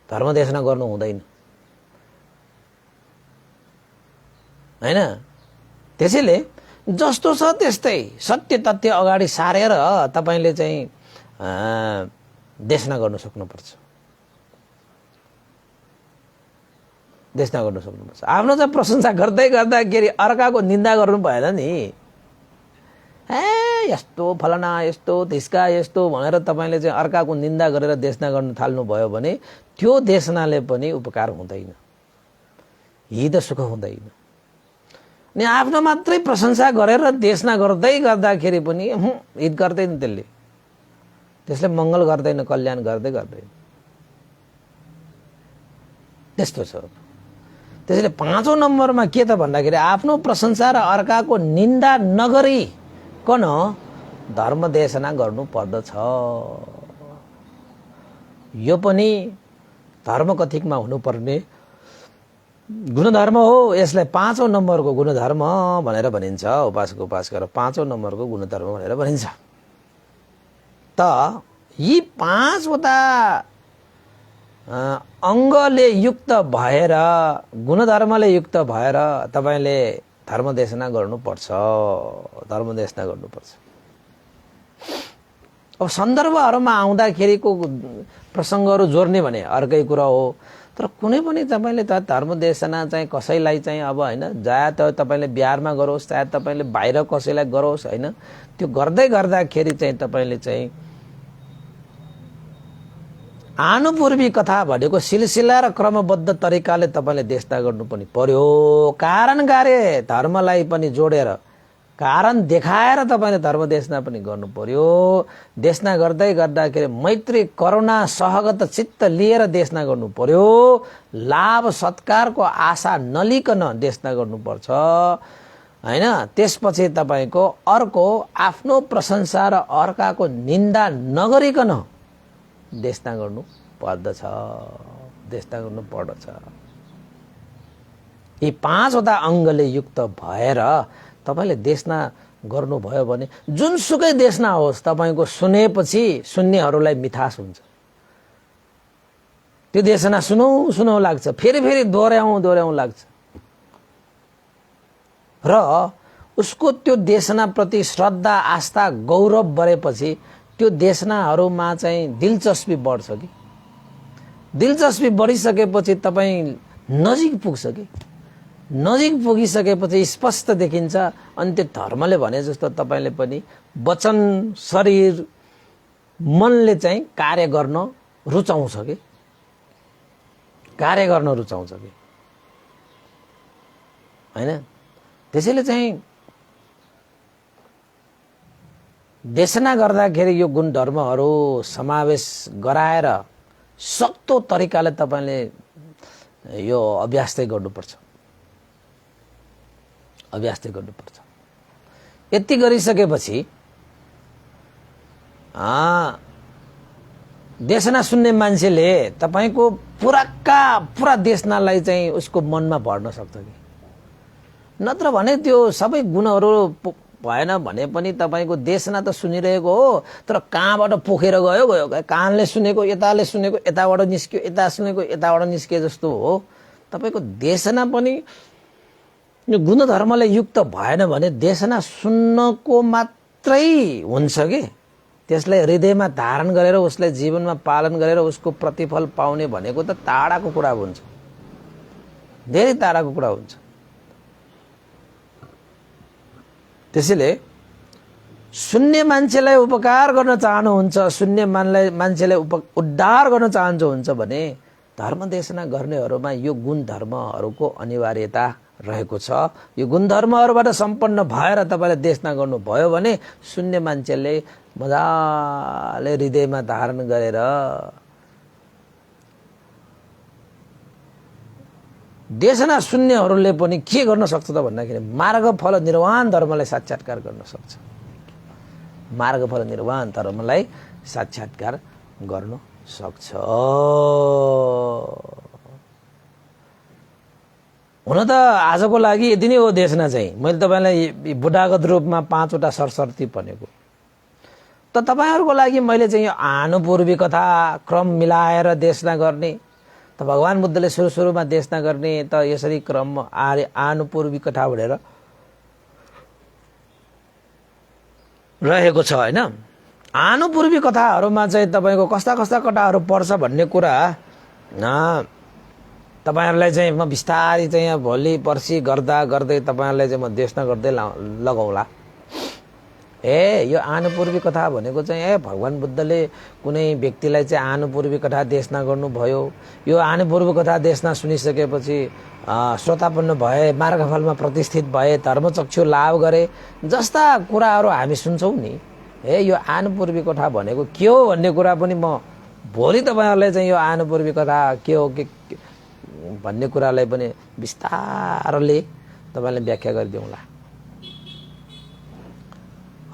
धर्म देशना गर्नु हुँदैन हैन। त्यसैले जस्तो छ त्यस्तै सत्य तथ्य अगाडि सारेर तपाईले चाहिँ देशना गर्न सक्नुपर्छ, देशना गर्न सक्नुपर्छ। आफ्नो चाहिँ प्रशंसा गर्दै गर्दाखेरि अर्काको निन्दा गर्नु भएन नि। यस्तो फलाना यस्तो धिस्का यस्तो भनेर तपाईले चाहिँ अर्काको निन्दा गरेर देशना गर्न थाल्नु भयो भने त्यो देशनाले पनि उपकार हुँदैन, हित सुख हुँदैन। अनि आफ्नो मात्रै प्रशंसा गरेर देशना गर्दै गर्दाखेरि पनि हित गर्दैन, त्यसले मंगल गर्दैन, कल्याण गर्दै गर्दैन, त्यस्तो छ। त्यसैले 5औं नम्बरमा के त भन्दाखेरि आफ्नो प्रशंसा र अर्काको निन्दा नगरिकन धर्म देशना गर्नु पर्दछ। यो पनि धर्म कथिकमा हुनुपर्ने गुणधर्म हो। यसलाई 5औं नम्बरको गुणधर्म भनेर भनिन्छ। उपासक उपासक 5औं नम्बरको गुणधर्म भनेर भनिन्छ। त यी 5वटा अंगले युक्त भएर गुणधर्मले युक्त भएर तपाईले धर्म देशना गर्नुपर्छ, धर्म देशना गर्नुपर्छ। अब सन्दर्भहरुमा आउँदाखेरिको प्रसंगहरु जोड्ने भने अर्कै कुरा हो, तर कुनै पनि तपाईले त धर्म देशना चाहिँ कसैलाई चाहिँ अब हैन चाहे त तपाईले बिहारमा गरोस् चाहे तपाईले बाहिर कसैलाई गरोस् हैन, त्यो गर्दै गर्दाखेरि चाहिँ तपाईले चाहिँ आनुपूर्वी कथा भनेको सिलसिला र क्रमबद्ध तरिकाले तपाईले देशना गर्नु पनि पर्यो। कारण कार्य धर्मलाई पनि जोडेर कारण देखाएर तपाईँले धर्म देशना पनि गर्नु पर्यो। देशना गर्दै गर्दाखेरि मैत्री करुणा सहगत चित्त लिएर देशना गर्नु पर्यो। लाभ सत्कारको आशा नलिकन देशना गर्नुपर्छ हैन। त्यसपछि तपाईको अर्को आफ्नो प्रशंसा र अर्काको निन्दा नगरिकन देशना गर्नु पर्दछ, देशना गर्नु पर्दछ। यी 5 वटा अङ्गले युक्त भएर तपाईले देशना गर्नुभयो भने जुनसुकै देशना होस् तपाईको सुनेपछि सुन्नेहरूलाई मिठास हुन्छ। त्यो देशना सुनौ सुनौ लाग्छ, फेरि फेरि दोहोर्याउँ लाग्छ र उसको त्यो देशना प्रति श्रद्धा आस्था गौरव बढेपछि त्यो देशनाहरूमा चाहिँ दिलचस्पी बढ्छ कि। दिलचस्पी बढिसकेपछि तपाईँ नजिक पुग्छ कि। नजिक पुगिसकेपछि स्पष्ट देखिन्छ। अनि त्यो धर्मले भने जस्तो तपाईले पनि वचन शरीर मनले चाहिँ कार्य गर्न रुचाउँछ कि, कार्य गर्न रुचाउँछ कि हैन। त्यसैले चाहिँ देशना गर्दाखेरि यो गुण धर्महरू समावेश गराएर सक्दो तरिकाले तपाईले यो अभ्यास चाहिँ गर्नुपर्छ, अभ्यास चाहिँ गर्नुपर्छ। यति गरिसकेपछि देशना सुन्ने मान्छेले तपाईको पुरा देशनालाई चाहिँ उसको मनमा भर्न सक्छ कि। नत्र भने त्यो सबै गुणहरू भएन भने पनि तपाईको देशना त सुनिरहेको हो, तर कहाँबाट पोखेर गयो गयो, कानले सुनेको यताले सुनेको यताबाट निस्क्यो, यता सुनेको यताबाट निस्के जस्तो हो। तपाईको देशना पनि यो गुणधर्मले युक्त भएन भने देशना सुन्नको मात्रै हुन्छ कि। त्यसलाई हृदयमा धारण गरेर उसलाई जीवनमा पालन गरेर उसको प्रतिफल पाउने भनेको त टाढाको कुरा हुन्छ, धेरै टाढाको कुरा हुन्छ। त्यसैले सुन्ने मान्छेलाई उपकार गर्न चाहनुहुन्छ, सुन्ने मान्छेलाई उद्धार गर्न चाहनुहुन्छ भने धर्म देशना गर्नेहरूमा यो गुण धर्महरूको अनिवार्यता रहेको छ। यो गुणधर्महरूबाट सम्पन्न भएर तपाईले देशना गर्नुभयो भने सुन्ने मान्छेले मजाले हृदयमा धारण गरेर देशना सुन्नेहरूले पनि के गर्न सक्छ त भन्दाखेरि मार्गफल निर्वाण धर्मलाई साक्षात्कार गर्न सक्छ। मार्गफल निर्वाण धर्मलाई साक्षात्कार गर्न सक्छ। हुन त आजको लागि यति नै हो देशना चाहिँ। मैले तपाईलाई बुढागत रूपमा 5 वटा सरसर्ती भनेको। त तपाईहरुको लागि मैले चाहिँ यो आनुपूर्वी कथा क्रम मिलाएर देशना गर्ने, त भगवान बुद्धले सुरुमा देशना गर्ने त यसरी क्रम आनुपूर्वी कथा भनेर रहेको छ हैन। आनुपूर्वी कथाहरुमा चाहिँ तपाईको कस्ता कस्ता कथाहरु पर्छ भन्ने कुरा तपाईहरुलाई चाहिँ म विस्तारै चाहिँ भोलि पर्सि गर्दै तपाईहरुलाई चाहिँ म देशना गर्दै लगाउला। यो आनुपूर्वी कथा भनेको चाहिँ भगवान बुद्धले कुनै व्यक्तिलाई चाहिँ आनुपूर्वी कथा देशना गर्नुभयो। यो आनुपूर्वी कथा देशना सुनिसकेपछि श्रोतापन्न भए, मार्गफलमा प्रतिष्ठित भए, धर्मचक्षु लाभ गरे जस्ता कुराहरू हामी सुन्छौं नि। यो आनुपूर्वी कथा भनेको के हो भन्ने कुरा पनि म भोलि तपाईहरुलाई चाहिँ यो आनुपूर्वी कथा के हो के भन्ने कुरालाई पनि विस्तारले तपाईलाई व्याख्या गरिदिउँला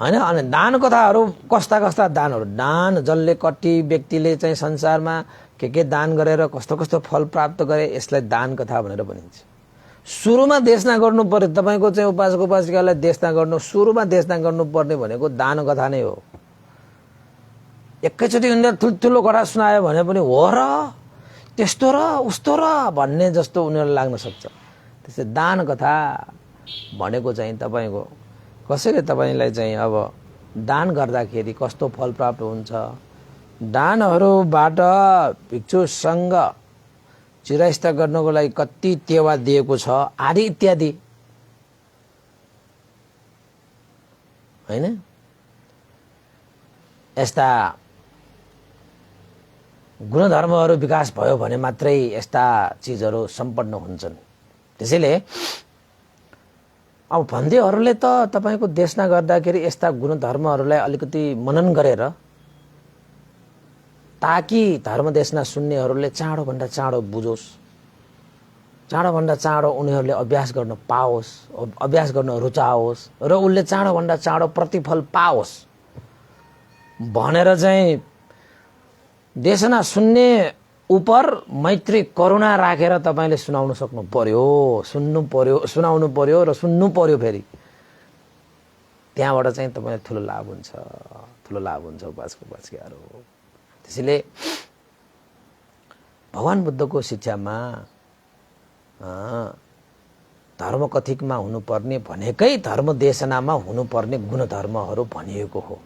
हैन। अनि दान कथाहरू कस्ता कस्ता दानहरू, दान जसले कति व्यक्तिले चाहिँ संसारमा के दान गरेर कस्तो कस्तो फल प्राप्त गरे यसलाई दान कथा भनेर भनिन्छ। सुरुमा देशना गर्नु पर्यो तपाईको चाहिँ उपासक उपासिकालाई देशना गर्नु, सुरुमा देशना गर्नुपर्ने भनेको दान कथा नै हो। एकैचोटि उनीहरूले ठुल्ठुलो कथा सुनायो भने पनि हो र त्यस्तो र उस्तो र भन्ने जस्तो उनीहरूलाई लाग्न सक्छ। त्यसै दान कथा भनेको चाहिँ तपाईको कसैले तपाईलाई चाहिँ अब दान गर्दाखेरि कस्तो फल प्राप्त हुन्छ, दानहरूबाट भिक्षुसँग चिरस्था गर्नको लागि कति टेवा दिएको छ आदि इत्यादि हैन। यस्ता गुणधर्महरू विकास भयो भने मात्रै यस्ता चीजहरू सम्पन्न हुन्छन्। त्यसैले अब भन्देहरूले त तपाईको देशना गर्दाखेरि यस्ता गुणधर्महरूलाई अलिकति मनन गरेर ताकि धर्म देशना सुन्नेहरूले चाँडोभन्दा चाँडो बुझोस्, चाँडोभन्दा चाँडो उनीहरूले अभ्यास गर्न पाओस्, अभ्यास गर्न रुचाओस् र उसले चाँडोभन्दा चाँडो प्रतिफल पाओस् भनेर चाहिँ देशना सुन्ने उपर मैत्री करुणा राखेर तपाईले सुनाउन सक्नु पर्यो, सुनाउनु पर्यो र सुन्नु पर्यो। फेरि त्यहाँबाट चाहिँ तपाईलाई ठुलो लाभ हुन्छ उपासकहरू। त्यसैले भगवान बुद्धको शिक्षामा धर्म कथिकमा हुनुपर्ने भनेकै धर्म देशनामा हुनुपर्ने गुणधर्महरू भनिएको हो।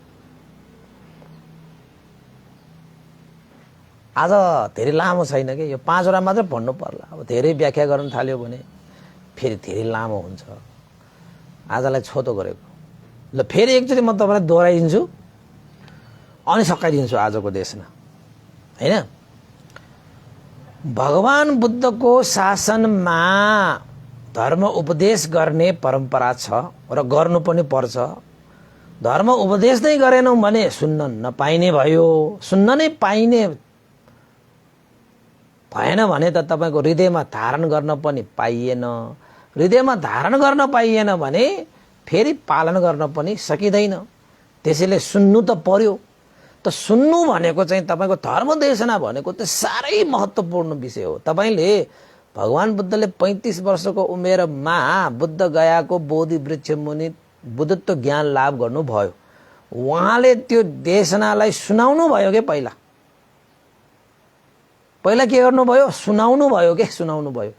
आज धेरै लामो छैन कि, यो 5 वटा मात्र पढ्नु पर्ला। अब धेरै व्याख्या गर्न थाल्यो भने फेरि धेरै लामो हुन्छ। आजलाई छोटो गरेको। ल फेरि एकचोटि म तपाईलाई दोहोऱ्याइदिन्छु अनि सकाइदिन्छु आजको देशमा, हैन? भगवान बुद्धको शासनमा धर्म उपदेश गर्ने परम्परा छ र गर्नु पनि पर्छ। धर्म उपदेश नै गरेनौं भने सुन्न नपाइने भयो। सुन्न नै पाइने भएन भने त तपाईको हृदयमा धारण गर्न पनि पाइएन। हृदयमा धारण गर्न पाइएन भने फेरि पालन गर्न पनि सकिँदैन। त्यसैले सुन्नु त पर्यो। त सुन्नु भनेको चाहिँ तपाईको धर्म देशना भनेको त साह्रै महत्त्वपूर्ण विषय हो। तपाईले भगवान बुद्धले 35 वर्षको उमेरमा बुद्ध गयाको बोधि वृक्ष मुनि बुद्धत्व ज्ञान लाभ गर्नु भयो। उहाँले त्यो देशनालाई सुनाउनु भयो के पहिला के गर्नुभयो? सुनाउनु भयो के? सुनाउनु भयो।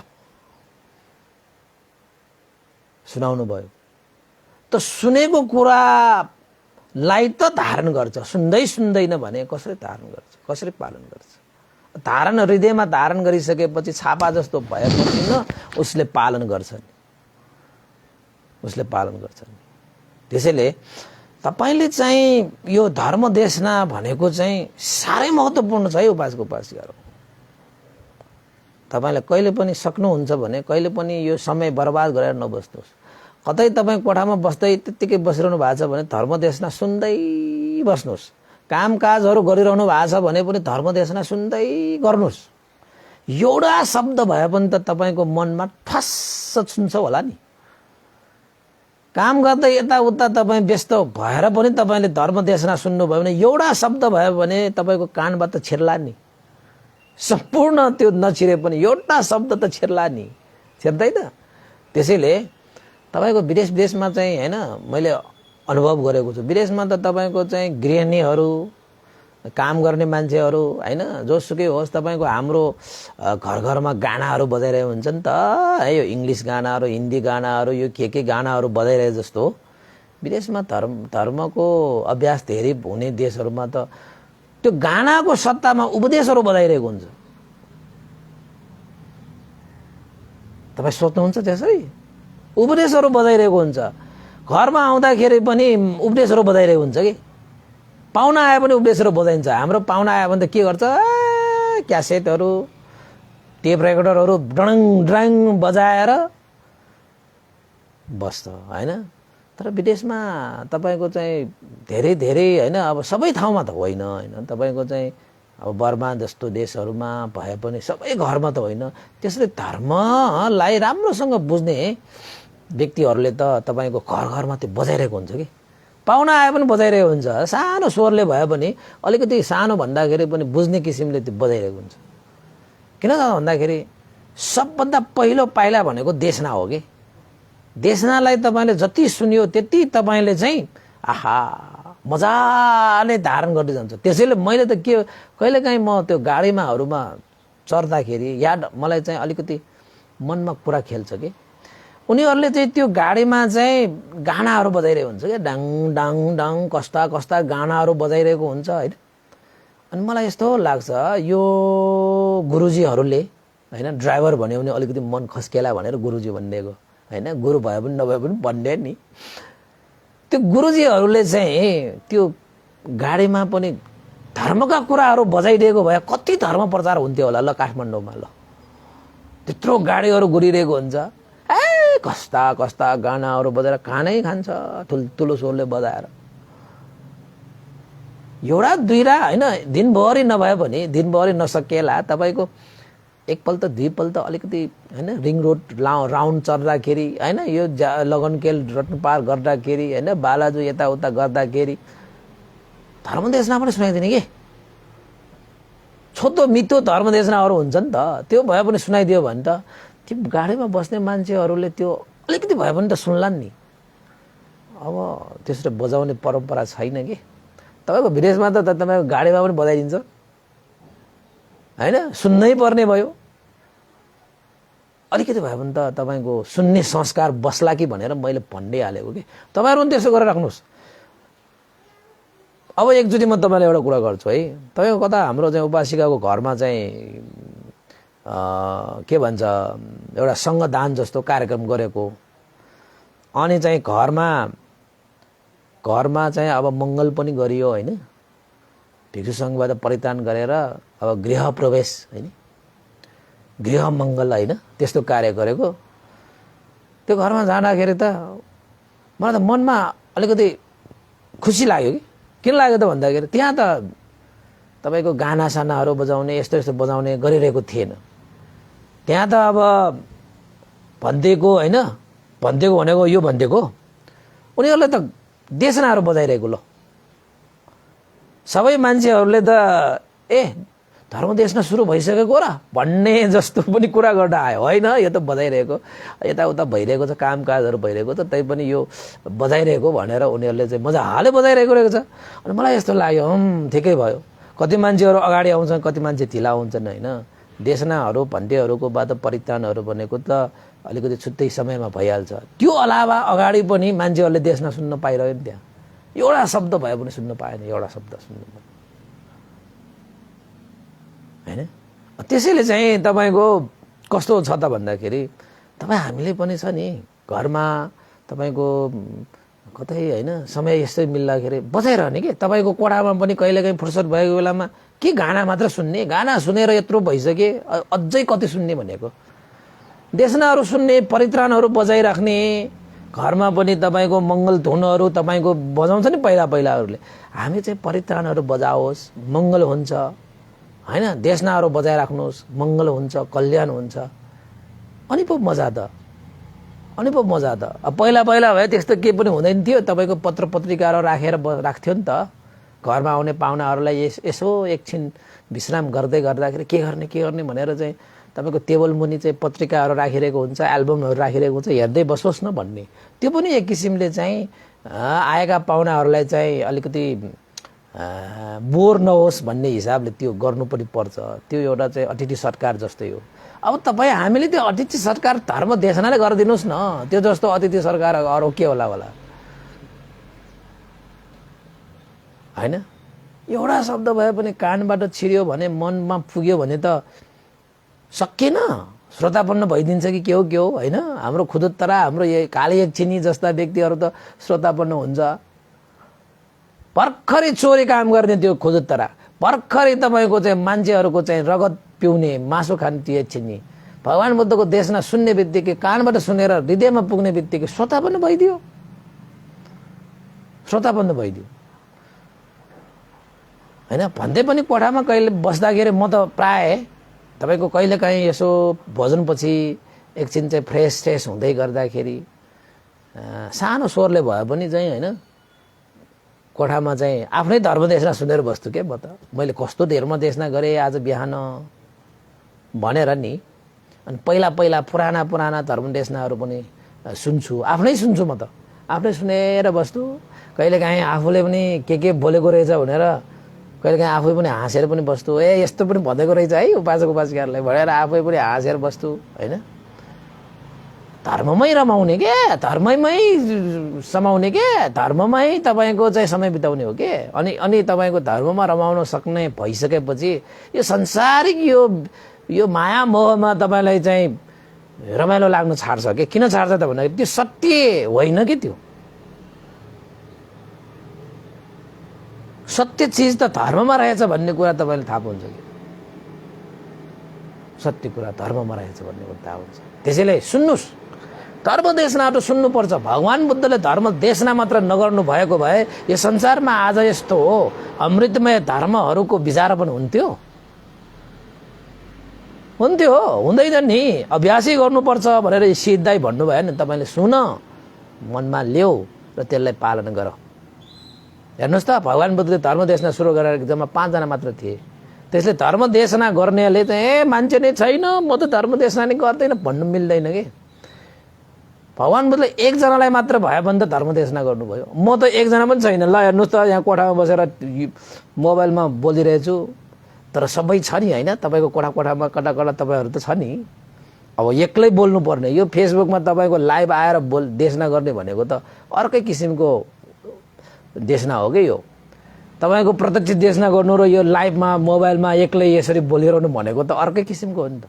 त सुनेको कुरालाई त धारण गर्छ। सुन्दैन भने कसरी धारण गर्छ, कसरी पालन गर्छ? धारण हृदयमा धारण गरिसकेपछि छापा जस्तो भएपछि न उसले पालन गर्छ नि। त्यसैले तपाईले चाहिँ यो धर्म देशना भनेको चाहिँ साह्रै महत्त्वपूर्ण छ है उपासकहरू। तपाईले कहिले पनि सक्नुहुन्छ भने कहिले पनि यो समय बर्बाद गरेर नबस्नुहोस्। कतै तपाई कोठामा बस्दै त्यतिकै बसिरहनु भएको छ भने धर्म देशना सुन्दै बस्नुहोस्। कामकाजहरू गरिरहनु भएको छ भने पनि धर्म देशना सुन्दै गर्नुहोस्। एउटा शब्द भए पनि त तपाईको मनमा ठस्स छुन्छ होला नि। काम गर्दै यताउता तपाईँ व्यस्त भएर पनि तपाईले धर्म देशना सुन्नुभयो भने एउटा शब्द भयो भने तपाईको कानबाट छिर्ला नि। सम्पूर्ण त्यो नछिरे पनि एउटा शब्द त छिर्ला नि, छिर्दैन? त्यसैले तपाईको विदेशमा चाहिँ हैन, मैले अनुभव गरेको छु। विदेशमा त तपाईको चाहिँ गृहिणीहरू, काम गर्ने मान्छेहरू हैन, जोसुकै होस्, तपाईको हाम्रो घरमा गानाहरू बजाइरहेको हुन्छ नि त है, यो इंग्लिश गानाहरू, हिन्दी गानाहरू, यो के गानाहरू बजाइरहे जस्तो विदेशमा धर्मको अभ्यास धेरै हुने देशहरूमा त त्यो गानाको सट्टामा उपदेशहरू बजाइरहेको हुन्छ। तपाई सोच्नुहुन्छ त्यसरी? उपदेशहरू बजाइरहेको हुन्छ। घरमा आउँदाखेरि पनि उपदेशहरू बजाइरहेको हुन्छ कि। पाहुना आए पनि उपदेशहरू बजाइन्छ। हाम्रो पाहुना आयो भने त के गर्छ? क्यासेटहरू, टेप रेकर्डरहरू डङ ड्राङ बजाएर बस्छ हैन। तर विदेशमा तपाईको चाहिँ धेरै हैन, अब सबै ठाउँमा त होइन, तपाईको चाहिँ अब बर्मा जस्तो देशहरूमा भए पनि सबै घरमा त होइन। त्यसले धर्मलाई राम्रोसँग बुझ्ने व्यक्तिहरूले त तपाईको घरमा त्यो बजाइरहेको हुन्छ कि। पाहुना आए पनि बजाइरहेको हुन्छ। सानो स्वरले भए पनि अलिकति सानो भन्दाखेरि पनि बुझ्ने किसिमले त्यो बजाइरहेको हुन्छ। किन भन्दाखेरि सबभन्दा पहिलो पाइला भनेको देशना हो कि। देशनालाई तपाईले जति सुन्यो त्यति तपाईले चाहिँ आहा मजाले धारण गर्दै जान्छ। त्यसैले मैले त के कहिलेकाहीँ म त्यो गाडीमाहरूमा चढ्दाखेरि मलाई चाहिँ अलिकति मनमा कुरा खेल्छ कि उनीहरूले चाहिँ त्यो गाडीमा चाहिँ गानाहरू बजाइरहेको हुन्छ क्या, डाङ डाङ डाङ कस्ता गानाहरू बजाइरहेको हुन्छ हैन। अनि मलाई यस्तो लाग्छ यो गुरुजीहरूले हैन, ड्राइभर भन्यो भने अलिकति मन खस्केला भनेर गुरुजी भनिदिएको हैन, गुरु भए पनि नभए पनि भन्ने नि। त्यो गुरुजीहरूले चाहिँ त्यो गाडीमा पनि धर्मका कुराहरू बजाइदिएको भए कति धर्म प्रचार हुन्थ्यो होला। ल काठमाडौँमा ल त्यत्रो गाडीहरू घुरिरहेको हुन्छ, कस्ता कस्ता गानाहरू बजाएर कानै खान्छ ठुल्ठुलो स्वरले बजाएर। एउटा दुईवटा होइन, दिनभरि नभए पनि दिनभरि नसकेला तपाईँको एकपल्ट दुईपल्ट अलिकति होइन रिङ रोड राउन्ड चढ्दाखेरि होइन, यो लगनकेल रत्न पार गर्दाखेरि होइन, बालाजु यताउता गर्दाखेरि धर्मदेशना पनि सुनाइदिने कि छोटो मिठो धर्मदेशनाहरू हुन्छ नि त, त्यो भए पनि सुनाइदियो भने त त्यो गाडीमा बस्ने मान्छेहरूले त्यो अलिकति भए पनि त सुन्लान् नि। अब त्यसरी बजाउने परम्परा छैन कि। तपाईँको विदेशमा त तपाईँको गाडीमा पनि बजाइदिन्छ होइन, सुन्नै पर्ने भयो। अलिकति भए पनि त तपाईँको सुन्ने संस्कार बस्ला कि भनेर मैले भनिहालेको कि। तपाईँहरू पनि त्यसो गरेर राख्नुहोस्। अब एकचोटि म तपाईँलाई एउटा कुरा गर्छु है, तपाईँको कता हाम्रो चाहिँ उपासिकाको घरमा चाहिँ के भन्छ एउटा सङ्गदान जस्तो कार्यक्रम गरेको, अनि चाहिँ घरमा चाहिँ अब मङ्गल पनि गरियो होइन, भिक्षु सङ्घबाट परित्राण गरेर अब गृह प्रवेश होइन, गृह मङ्गल होइन, त्यस्तो कार्य गरेको। त्यो घरमा जाँदाखेरि त मलाई त मनमा अलिकति खुसी लाग्यो कि। किन लाग्यो त भन्दाखेरि त्यहाँ त तपाईँको गानासानाहरू बजाउने यस्तो यस्तो बजाउने गरिरहेको थिएन। त्यहाँ त अब भन्देको होइन, भन्देको भनेको यो भन्देको उनीहरूले त देशनाहरू बजाइरहेको। ल सबै मान्छेहरूले त धर्मदेशना सुरु भइसकेको र भन्ने जस्तो पनि कुरा गर्न आयो होइन। यो त बजाइरहेको, यताउता भइरहेको छ, कामकाजहरू भइरहेको छ, तै पनि यो बजाइरहेको भनेर उनीहरूले चाहिँ मजाले बजाइरहेको रहेको छ। अनि मलाई यस्तो लाग्यो ठिकै भयो। कति मान्छेहरू अगाडि आउँछन्, कति मान्छे ढिला हुन्छन् होइन। देशनाहरू भन्टेहरूको बाद परित्राणहरू भनेको त अलिकति छुट्टै समयमा भइहाल्छ। त्यो अलावा अगाडि पनि मान्छेहरूले देशना सुन्न पाइरह्यो नि। त्यहाँ एउटा शब्द भए पनि सुन्न पाएन, एउटा शब्द सुन्नु होइन। त्यसैले चाहिँ तपाईँको कस्तो छ त भन्दाखेरि हामीले पनि छ नि घरमा तपाईँको कतै होइन समय यस्तै मिल्दाखेरि बजाइरहने कि। तपाईँको कोठामा पनि कहिलेकाहीँ फुर्सद भएको बेलामा के गाना मात्र सुन्ने, गाना सुनेर यत्रो भइसके अझै कति सुन्ने भनेको। देशनाहरू सुन्ने, परित्राणहरू बजाइराख्ने, घरमा पनि तपाईँको मङ्गल धुनहरू तपाईँको बजाउँछ नि पहिलाहरूले। हामी चाहिँ परित्राणहरू बजाओस्, मङ्गल हुन्छ होइन, देशनाहरू बजाइराख्नुहोस्, मङ्गल हुन्छ, कल्याण हुन्छ। अनि पो मजा त, अनि पो मजा त। अब पहिला भए त्यस्तो केही पनि हुँदैन थियो। तपाईँको पत्र पत्रिकाहरू राख्थ्यो नि त। घरमा आउने पाहुनाहरूलाई यसो एकछिन विश्राम गर्दाखेरि के गर्ने भनेर चाहिँ तपाईँको टेबल मुनि चाहिँ पत्रिकाहरू राखिरहेको हुन्छ, एल्बमहरू राखिरहेको हुन्छ, हेर्दै बसोस् न भन्ने। त्यो पनि एक किसिमले चाहिँ आएका पाहुनाहरूलाई चाहिँ अलिकति बोर नहोस् भन्ने हिसाबले त्यो गर्नु पनि पर्छ। त्यो एउटा चाहिँ अतिथि सत्कार जस्तै हो। अब हामीले त्यो अतिथि सत्कार धर्म देशनाले गरिदिनुहोस् न। त्यो जस्तो अतिथि सत्कार अरू के होला होइन। एउटा शब्द भए पनि कानबाट छिर्यो भने, मनमा पुग्यो भने त सकिएन, श्रोतापन्न भइदिन्छ कि के हो होइन। हाम्रो खुदुत्तरा, हाम्रो काली एकछिनी जस्ता व्यक्तिहरू त श्रोतापन्न हुन्छ। भर्खरै चोरी काम गर्ने त्यो खुदुत्तरा, भर्खरै तपाईँको चाहिँ मान्छेहरूको चाहिँ रगत पिउने, मासु खाने त्यो एकछिनी भगवान् बुद्धको देशना सुन्ने बित्तिकै, कानबाट सुनेर हृदयमा पुग्ने बित्तिकै श्रोतापन्न भइदियो होइन। भन्दै पनि कोठामा कहिले बस्दाखेरि म त प्राय तपाईँको कहिलेकाहीँ यसो भोजनपछि एकछिन चाहिँ फ्रेस हुँदै गर्दाखेरि सानो स्वरले भए पनि चाहिँ होइन कोठामा चाहिँ आफ्नै धर्मदेशना सुनेर बस्छु के म त। मैले कस्तो धर्मदेशना गरेँ आज बिहान भनेर नि। अनि पहिला पुराना धर्मदेशनाहरू पनि सुन्छु, आफ्नै सुन्छु म त, आफ्नै सुनेर बस्छु। कहिलेकाहीँ आफूले पनि के बोलेको रहेछ भनेर कहिलेकाहीँ आफै पनि हाँसेर पनि बस्छु। यस्तो पनि भनिदिएको रहेछ है उपासकहरूलाई भनेर आफै पनि हाँसेर बस्छु होइन। धर्ममै रमाउने के, धर्ममै समाउने के, धर्ममै तपाईँको चाहिँ समय बिताउने हो के। अनि तपाईँको धर्ममा रमाउन सक्ने भइसकेपछि यो संसारिक यो माया मोहमा तपाईँलाई चाहिँ रमाइलो लाग्न छाड्छ के। किन छाड्छ त भन्दाखेरि त्यो सत्य होइन कि। त्यो सत्य चिज त धर्ममा रहेछ भन्ने कुरा तपाईँले थाहा हुन्छ कि। सत्य कुरा धर्ममा रहेछ भन्ने कुरा थाहा हुन्छ। त्यसैले सुन्नुहोस्, धर्म देशनाबाट सुन्नुपर्छ। भगवान बुद्धले धर्म देशना मात्र नगर्नु भएको भए यो संसारमा आज यस्तो हो अमृतमय धर्महरूको विचार पनि हुन्थ्यो? हुन्थ्यो? हुँदैन नि। अभ्यासै गर्नुपर्छ भनेर सिधै भन्नुभयो नि। तपाईँले सुन, मनमा ल्याऊ र त्यसलाई पालन गर। हेर्नुहोस् त, भगवान बुद्धले धर्म देशना सुरु गरेर जम्मा 5 जना मात्र थिए। त्यसले धर्म देशना गर्नेले चाहिँ मान्छे नै छैन, म त धर्म देशना नै गर्दैन भन्नु मिल्दैन कि। भगवान बुद्धले 1 जनालाई मात्र भयो भने त धर्म देशना गर्नुभयो। म त 1 जना पनि छैन। ल हेर्नुहोस् त, यहाँ कोठामा बसेर मोबाइलमा बोलिरहेछु, तर सबै छ नि होइन? तपाईँको कोठामा कता तपाईँहरू त छ नि। अब एक्लै बोल्नुपर्ने, यो फेसबुकमा तपाईँको लाइभ आएर देशना गर्ने भनेको त अर्कै किसिमको देशना हो कि यो। तपाईँको प्रत्यक्ष देशना गर्नु र यो लाइभमा मोबाइलमा एक्लै यसरी बोलिरहनु भनेको त अर्कै किसिमको हो नि त।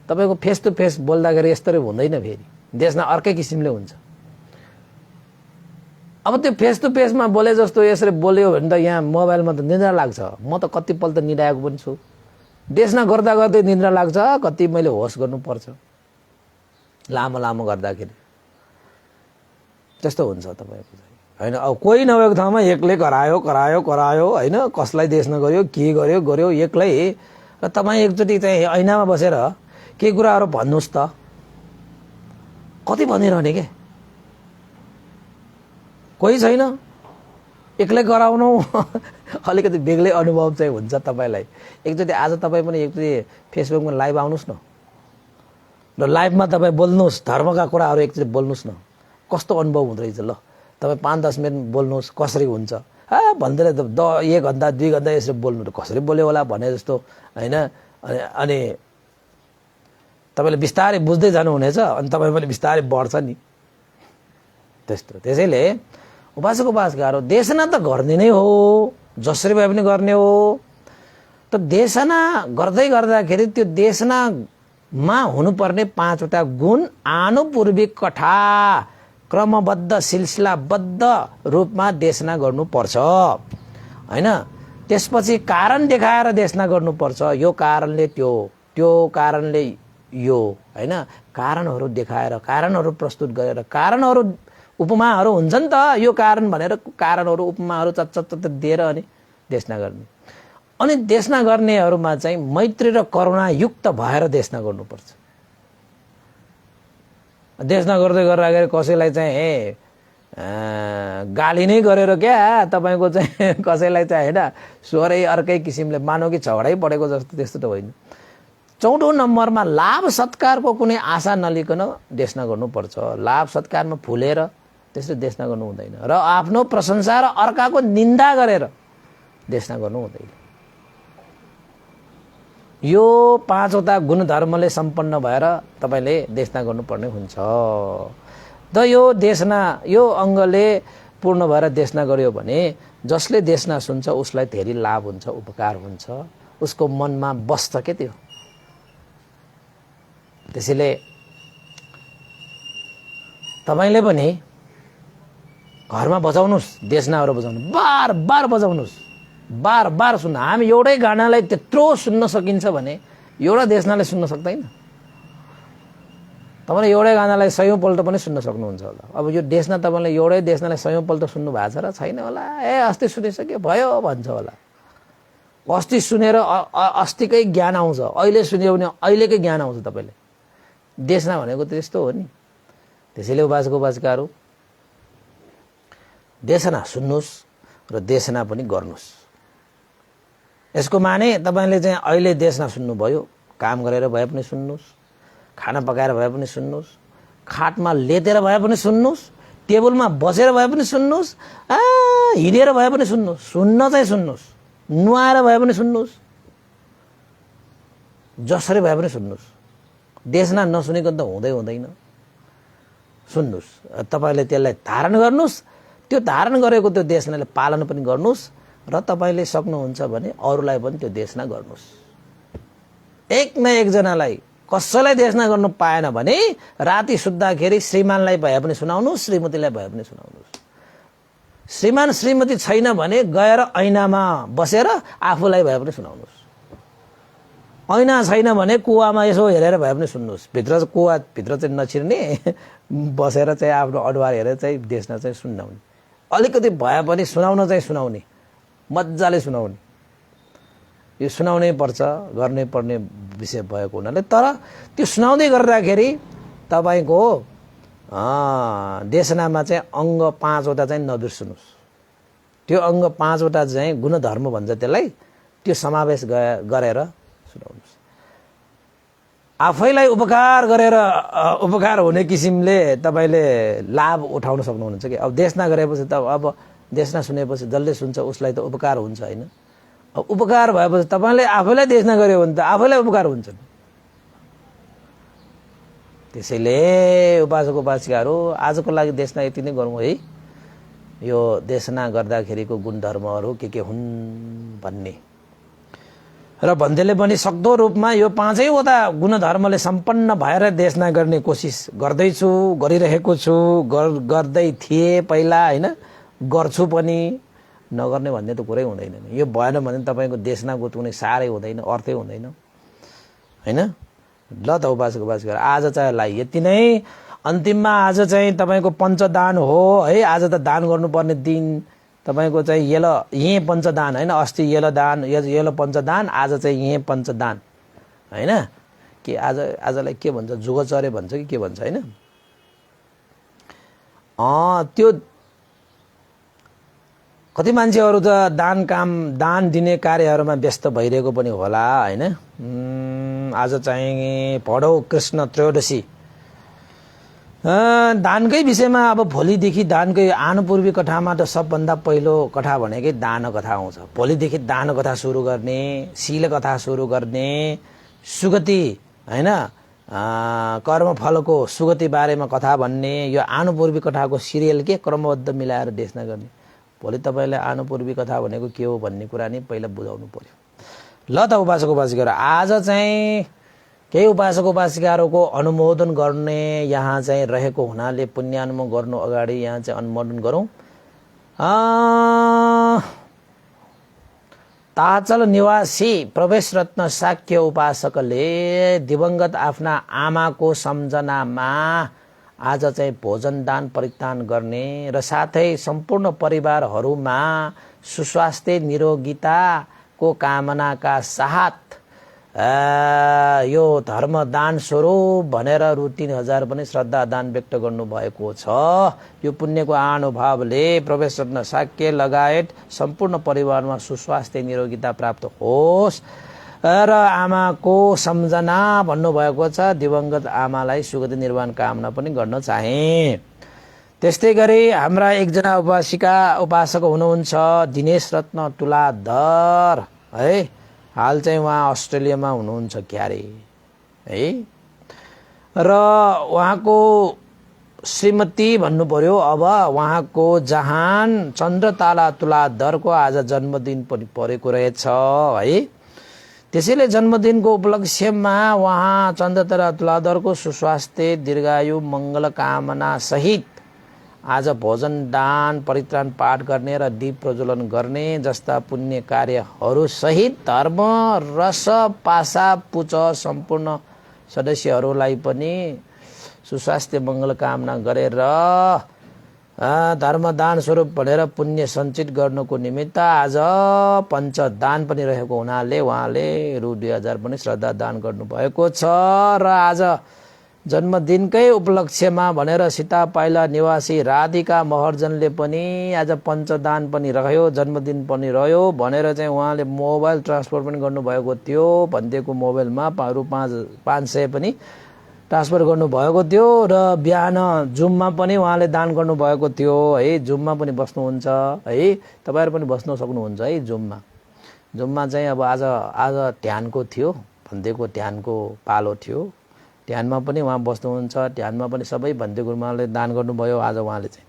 तपाईँको फेस टु फेस बोल्दाखेरि यस्तरी हुँदैन, फेरि देशना अर्कै किसिमले हुन्छ। अब त्यो फेस टु फेसमा बोले जस्तो यसरी बोल्यो भने त यहाँ मोबाइलमा त निद्रा लाग्छ। म त कतिपल्ट त निदाएको पनि छु। देशना गर्दा गर्दै निद्रा लाग्छ, कति मैले होस गर्नुपर्छ लामो लामो गर्दाखेरि। त्यस्तो हुन्छ तपाईँको होइन। अब कोही नभएको ठाउँमा एक्लै करायो होइन, कसलाई देशना गर्यो, के गर्यो एक्लै। र तपाईँ एकचोटि चाहिँ ऐनामा बसेर केही कुराहरू भन्नुहोस् त, कति भनिरहने के? कोही छैन, एक्लै गराउनु अलिकति बेग्लै अनुभव चाहिँ हुन्छ तपाईँलाई। एकचोटि आज तपाईँ पनि एकचोटि फेसबुकमा लाइभ आउनुहोस् न, र लाइभमा तपाईँ बोल्नुहोस्, धर्मका कुराहरू एकचोटि बोल्नुहोस् न, कस्तो अनुभव हुँदो रहेछ। ल तपाईँ 5-10 मिनट बोल्नुहोस्, कसरी हुन्छ भन्दै 1 घन्टा 2 घन्टा यसरी बोल्नु त कसरी बोल्यो होला भने जस्तो होइन। अनि तपाईँले बिस्तारै बुझ्दै जानुहुनेछ, अनि तपाईँ पनि बिस्तारै बढ्छ नि त्यस्तो। त्यसैले उपासकहरू देशना त गर्ने नै हो, जसरी भए पनि गर्ने हो। त देशना गर्दै गर्दाखेरि त्यो देशनामा हुनुपर्ने 5 वटा गुण आनुपूर्विक कथा क्रमबद्ध सिलसिलाबद्ध रूपमा देशना गर्नुपर्छ होइन। त्यसपछि कारण देखाएर देशना गर्नुपर्छ। यो कारणले त्यो कारणले यो होइन। कारणहरू देखाएर, कारणहरू प्रस्तुत गरेर, कारणहरू उपमाहरू हुन्छ नि त, यो कारण भनेर कारणहरू उपमाहरू चच्चत दिएर अनि देशना गर्ने। अनि देशना गर्नेहरूमा चाहिँ मैत्री र करुणायुक्त भएर देशना गर्नुपर्छ। देशना गर्दै गर्दाखेरि कसैलाई चाहिँ गाली नै गरेर क्या तपाईँको चाहिँ कसैलाई चाहिँ होइन स्वरै अर्कै किसिमले मानौ कि झगडै परेको जस्तो, त्यस्तो त होइन। 4औं नम्बरमा लाभ सत्कारको कुनै आशा नलिकन देशना गर्नुपर्छ। लाभ सत्कारमा फुलेर त्यसरी देशना गर्नु हुँदैन, र आफ्नो प्रशंसा र अर्काको निन्दा गरेर देशना गर्नु हुँदैन। यो 5 वटा गुणधर्मले सम्पन्न भएर तपाईँले देशना गर्नुपर्ने हुन्छ। त यो देशना, यो अङ्गले पूर्ण भएर देशना गर्यो भने जसले देशना सुन्छ उसलाई धेरै लाभ हुन्छ, उपकार हुन्छ, उसको मनमा बस्छ के त्यो। त्यसैले तपाईँले पनि घरमा बजाउनुहोस्, देशनाहरू बजाउनु, बार बार बजाउनुहोस्, बार बार सुन्नु। हामी एउटै गानालाई त्यत्रो सुन्न सकिन्छ भने एउटा देशनाले सुन्न सक्दैन। तपाईँले एउटै गानालाई 100औं पल्ट पनि सुन्न सक्नुहुन्छ होला। अब यो देशना तपाईँले एउटै देशनालाई 100औं पल्ट सुन्नु भएको छ र छैन होला? अस्ति सुनिसक्यो भयो भन्छ होला। अस्ति सुनेर अस्तिकै ज्ञान आउँछ, अहिले सुन्यो भने अहिलेकै ज्ञान आउँछ तपाईँले। देशना भनेको त्यस्तो हो नि। त्यसैले उपासकहरू देशना सुन्नुहोस् र देशना पनि गर्नुहोस्। यसको माने तपाईँले चाहिँ अहिले देशना सुन्नुभयो, काम गरेर भए पनि सुन्नुहोस्, खाना पकाएर भए पनि सुन्नुहोस्, खाटमा लेटेर भए पनि सुन्नुहोस्, टेबलमा बसेर भए पनि सुन्नुहोस्, हिँडेर भए पनि सुन्नुहोस्। सुन्न चाहिँ सुन्नुहोस्, नुहाएर भए पनि सुन्नुहोस्, जसरी भए पनि सुन्नुहोस्। देशना नसुनेको त हुँदैन। सुन्नुहोस्, तपाईँले त्यसलाई धारण गर्नुहोस्, त्यो धारण गरेको त्यो देशनाले पालन पनि गर्नुहोस्, र तपाईँले सक्नुहुन्छ भने अरूलाई पनि त्यो देशना गर्नुहोस्। एक न एकजनालाई कसैलाई देशना गर्नु पाएन भने राति सुत्दाखेरि श्रीमानलाई भए पनि सुनाउनुहोस्, श्रीमतीलाई भए पनि सुनाउनुहोस्। श्रीमान श्रीमती छैन भने गएर ऐनामा बसेर आफूलाई भए पनि सुनाउनुहोस्। ऐना छैन भने कुवामा यसो हेरेर भए पनि सुन्नुहोस्, कुवाभित्र चाहिँ नछिर्ने, बसेर चाहिँ आफ्नो अनुहार हेरेर चाहिँ देशना चाहिँ सुनाउने, अलिकति भए पनि सुनाउने, मजाले सुनाउने। यो सुनाउनै पर्छ, गर्नै पर्ने विषय भएको हुनाले। तर त्यो सुनाउँदै गर्दाखेरि तपाईँको देशनामा चाहिँ अङ्ग 5वटा चाहिँ नबिर्सुनुहोस्। त्यो अङ्ग 5वटा चाहिँ गुणधर्म भन्छ त्यसलाई, त्यो समावेश गरेर सुनाउनुहोस्। आफैलाई उपकार हुने किसिमले तपाईँले लाभ उठाउन सक्नुहुन्छ कि। अब देशना गरेपछि त अब देशना सुनेपछि जसले सुन्छ उसलाई त उपकार हुन्छ होइन। अब उपकार भएपछि तपाईँले आफैलाई देशना गर्यो भने त आफैलाई उपकार हुन्छ। त्यसैले उपासक उपासिकाहरू आजको लागि देशना यति नै गरौँ है। यो देशना गर्दाखेरिको गुणधर्महरू के हुन् भन्ने र भन्दैले पनि सक्दो रूपमा यो 5वटा गुणधर्मले सम्पन्न भएर देशना गर्ने कोसिस गर्दैछु, गरिरहेको छु, गर्दै थिएँ पहिला होइन, गर्छु पनि। नगर्ने भन्ने त कुरै हुँदैन। यो भएन भने तपाईँको देशनाको कुनै सारै हुँदैन, अर्थै हुँदैन होइन। ल त उपासक उपासिका आज चाहिँ लाई यति नै। अन्तिममा आज चाहिँ तपाईँको पञ्चदान हो है। आज त दान गर्नुपर्ने दिन तपाईँको चाहिँ यही पञ्चदान होइन। अस्ति येलो पञ्चदान, आज चाहिँ यही पञ्चदान होइन। के आजलाई के भन्छ, जुगचरे भन्छ कि के भन्छ होइन। त्यो कति मान्छेहरू त दान दिने कार्यहरूमा व्यस्त भइरहेको पनि होला होइन। आज चाहिँ पढौ कृष्ण त्रयोदशी। दानकै विषयमा अब भोलिदेखि दानकै आनुपूर्वी कथामा त सबभन्दा पहिलो कथा भनेकै दान कथा आउँछ। भोलिदेखि दान कथा सुरु गर्ने, शील कथा सुरु गर्ने, सुगति होइन, कर्मफलको सुगति बारेमा कथा भन्ने, यो आनुपूर्वी कथाको सिरियल के क्रमबद्ध मिलाएर देशना गर्ने। भोलि तपाईँलाई आनुपूर्वी कथा भनेको के हो भन्ने कुरा नि पहिला बुझाउनु पर्यो। ल त उपासक उपासिकाहरू आज चाहिँ केही उपासक उपासिकाहरूको अनुमोदन गर्ने यहाँ चाहिँ रहेको हुनाले पुण्यानुमोदन गर्नु अगाडि यहाँ चाहिँ अनुमोदन गरौँ। ताचल निवासी प्रवेश रत्न शाक्य उपासकले दिवंगत आफ्ना आमाको सम्झनामा आज चाहिँ भोजन दान परित्याग गर्ने र साथै सम्पूर्ण परिवारहरूमा सुस्वास्थ्य निरोगिताको कामनाका साथ यो धर्म दान स्वरूप भनेर रु 3000 पनि श्रद्धा दान व्यक्त गर्नुभएको छ। यो पुण्यको अनुभावले प्रवेश रत्न शाक्य लगायत सम्पूर्ण परिवारमा सुस्वास्थ्य निरोगिता प्राप्त होस् र आमाको सम्झना भन्नुभएको छ। दिवंगत आमालाई सुगति निर्वाण कामना पनि गर्न चाहे। त्यस्तै गरी हाम्रा एकजना उपासक हुनुहुन्छ दिनेश रत्न तुलाधर है। हाल चाहिँ उहाँ अस्ट्रेलियामा हुनुहुन्छ क्यारे है। र उहाँको श्रीमती भन्नु पर्यो अब उहाँको जहान चन्द्रताला तुलाधरको आज जन्मदिन पनि परेको रहेछ है। त्यसैले जन्मदिनको उपलक्ष्यमा उहाँ चन्द्रतारा तुलाधरको सुस्वास्थ्य दीर्घायु मङ्गल कामना सहित आज भोजन दान परित्राण पाठ गर्ने र दीप प्रज्वलन गर्ने जस्ता पुण्य कार्यहरू सहित धर्म रस पासा पुच सम्पूर्ण सदस्यहरूलाई पनि सुस्वास्थ्य मङ्गल कामना गरेर धर्मदान स्वरूप भनेर पुण्य सञ्चित गर्नको निमित्त आज पञ्चदान पनि रहेको हुनाले उहाँले रु 2000 पनि श्रद्धा दान गर्नुभएको छ। र आज जन्मदिनकै उपलक्ष्यमा भनेर सीता पाइला निवासी राधिका महर्जनले पनि आज पञ्चदान पनि रह्यो, जन्मदिन पनि रह्यो भनेर चाहिँ उहाँले मोबाइल ट्रान्सफर पनि गर्नुभएको थियो। भनिदिएको मोबाइलमा रु 500 पनि ट्रान्सफर गर्नुभएको थियो र बिहान जुममा पनि उहाँले दान गर्नुभएको थियो है। जुममा पनि बस्नुहुन्छ है, तपाईँहरू पनि बस्न सक्नुहुन्छ है। जुममा चाहिँ अब आज ध्यानको थियो, भनिदिएको ध्यानको पालो थियो। ध्यानमा पनि उहाँ बस्नुहुन्छ, ध्यानमा पनि सबै भनिदिएको उहाँले दान गर्नुभयो आज उहाँले चाहिँ।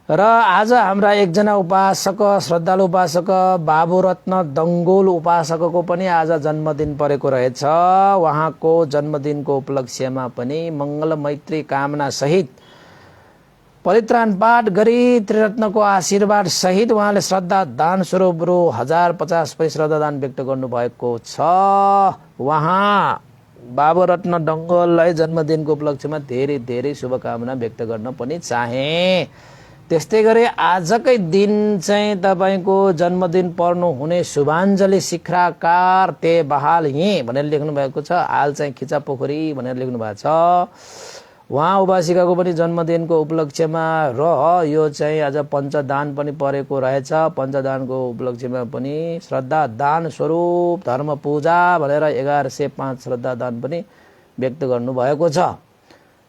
र आज हाम्रा एकजना उपासक श्रद्धालु उपासक बाबुरत्न दङ्गोल उपासकको पनि आज जन्मदिन परेको रहेछ। उहाँको जन्मदिनको उपलक्ष्यमा पनि मङ्गल मैत्री कामना सहित परित्राण पाठ गरी त्रिरत्नको आशीर्वाद सहित उहाँले श्रद्धा दान स्वरूप रु 1050 पनि श्रद्धा दान व्यक्त गर्नुभएको छ। उहाँ बाबुरत्न डङ्गललाई जन्मदिनको उपलक्ष्यमा धेरै धेरै शुभकामना व्यक्त गर्न पनि चाहे। त्यस्तै गरी आजकै दिन चाहिँ तपाईको जन्मदिन पर्नु हुने शुभाञ्जली शिखराकार ते बहाल यही भनेर लेख्नु भएको छ। हाल चाहिँ खिचा पोखरी भनेर लेख्नु भएको छ। उहाँ उपासिकाको पनि जन्मदिनको उपलक्ष्यमा र यो चाहिँ आज पञ्चदान पनि परेको रहेछ। पञ्चदानको उपलक्ष्यमा पनि श्रद्धा दान स्वरूप धर्म पूजा भनेर 1105 श्रद्धा दान पनि व्यक्त गर्नुभएको छ।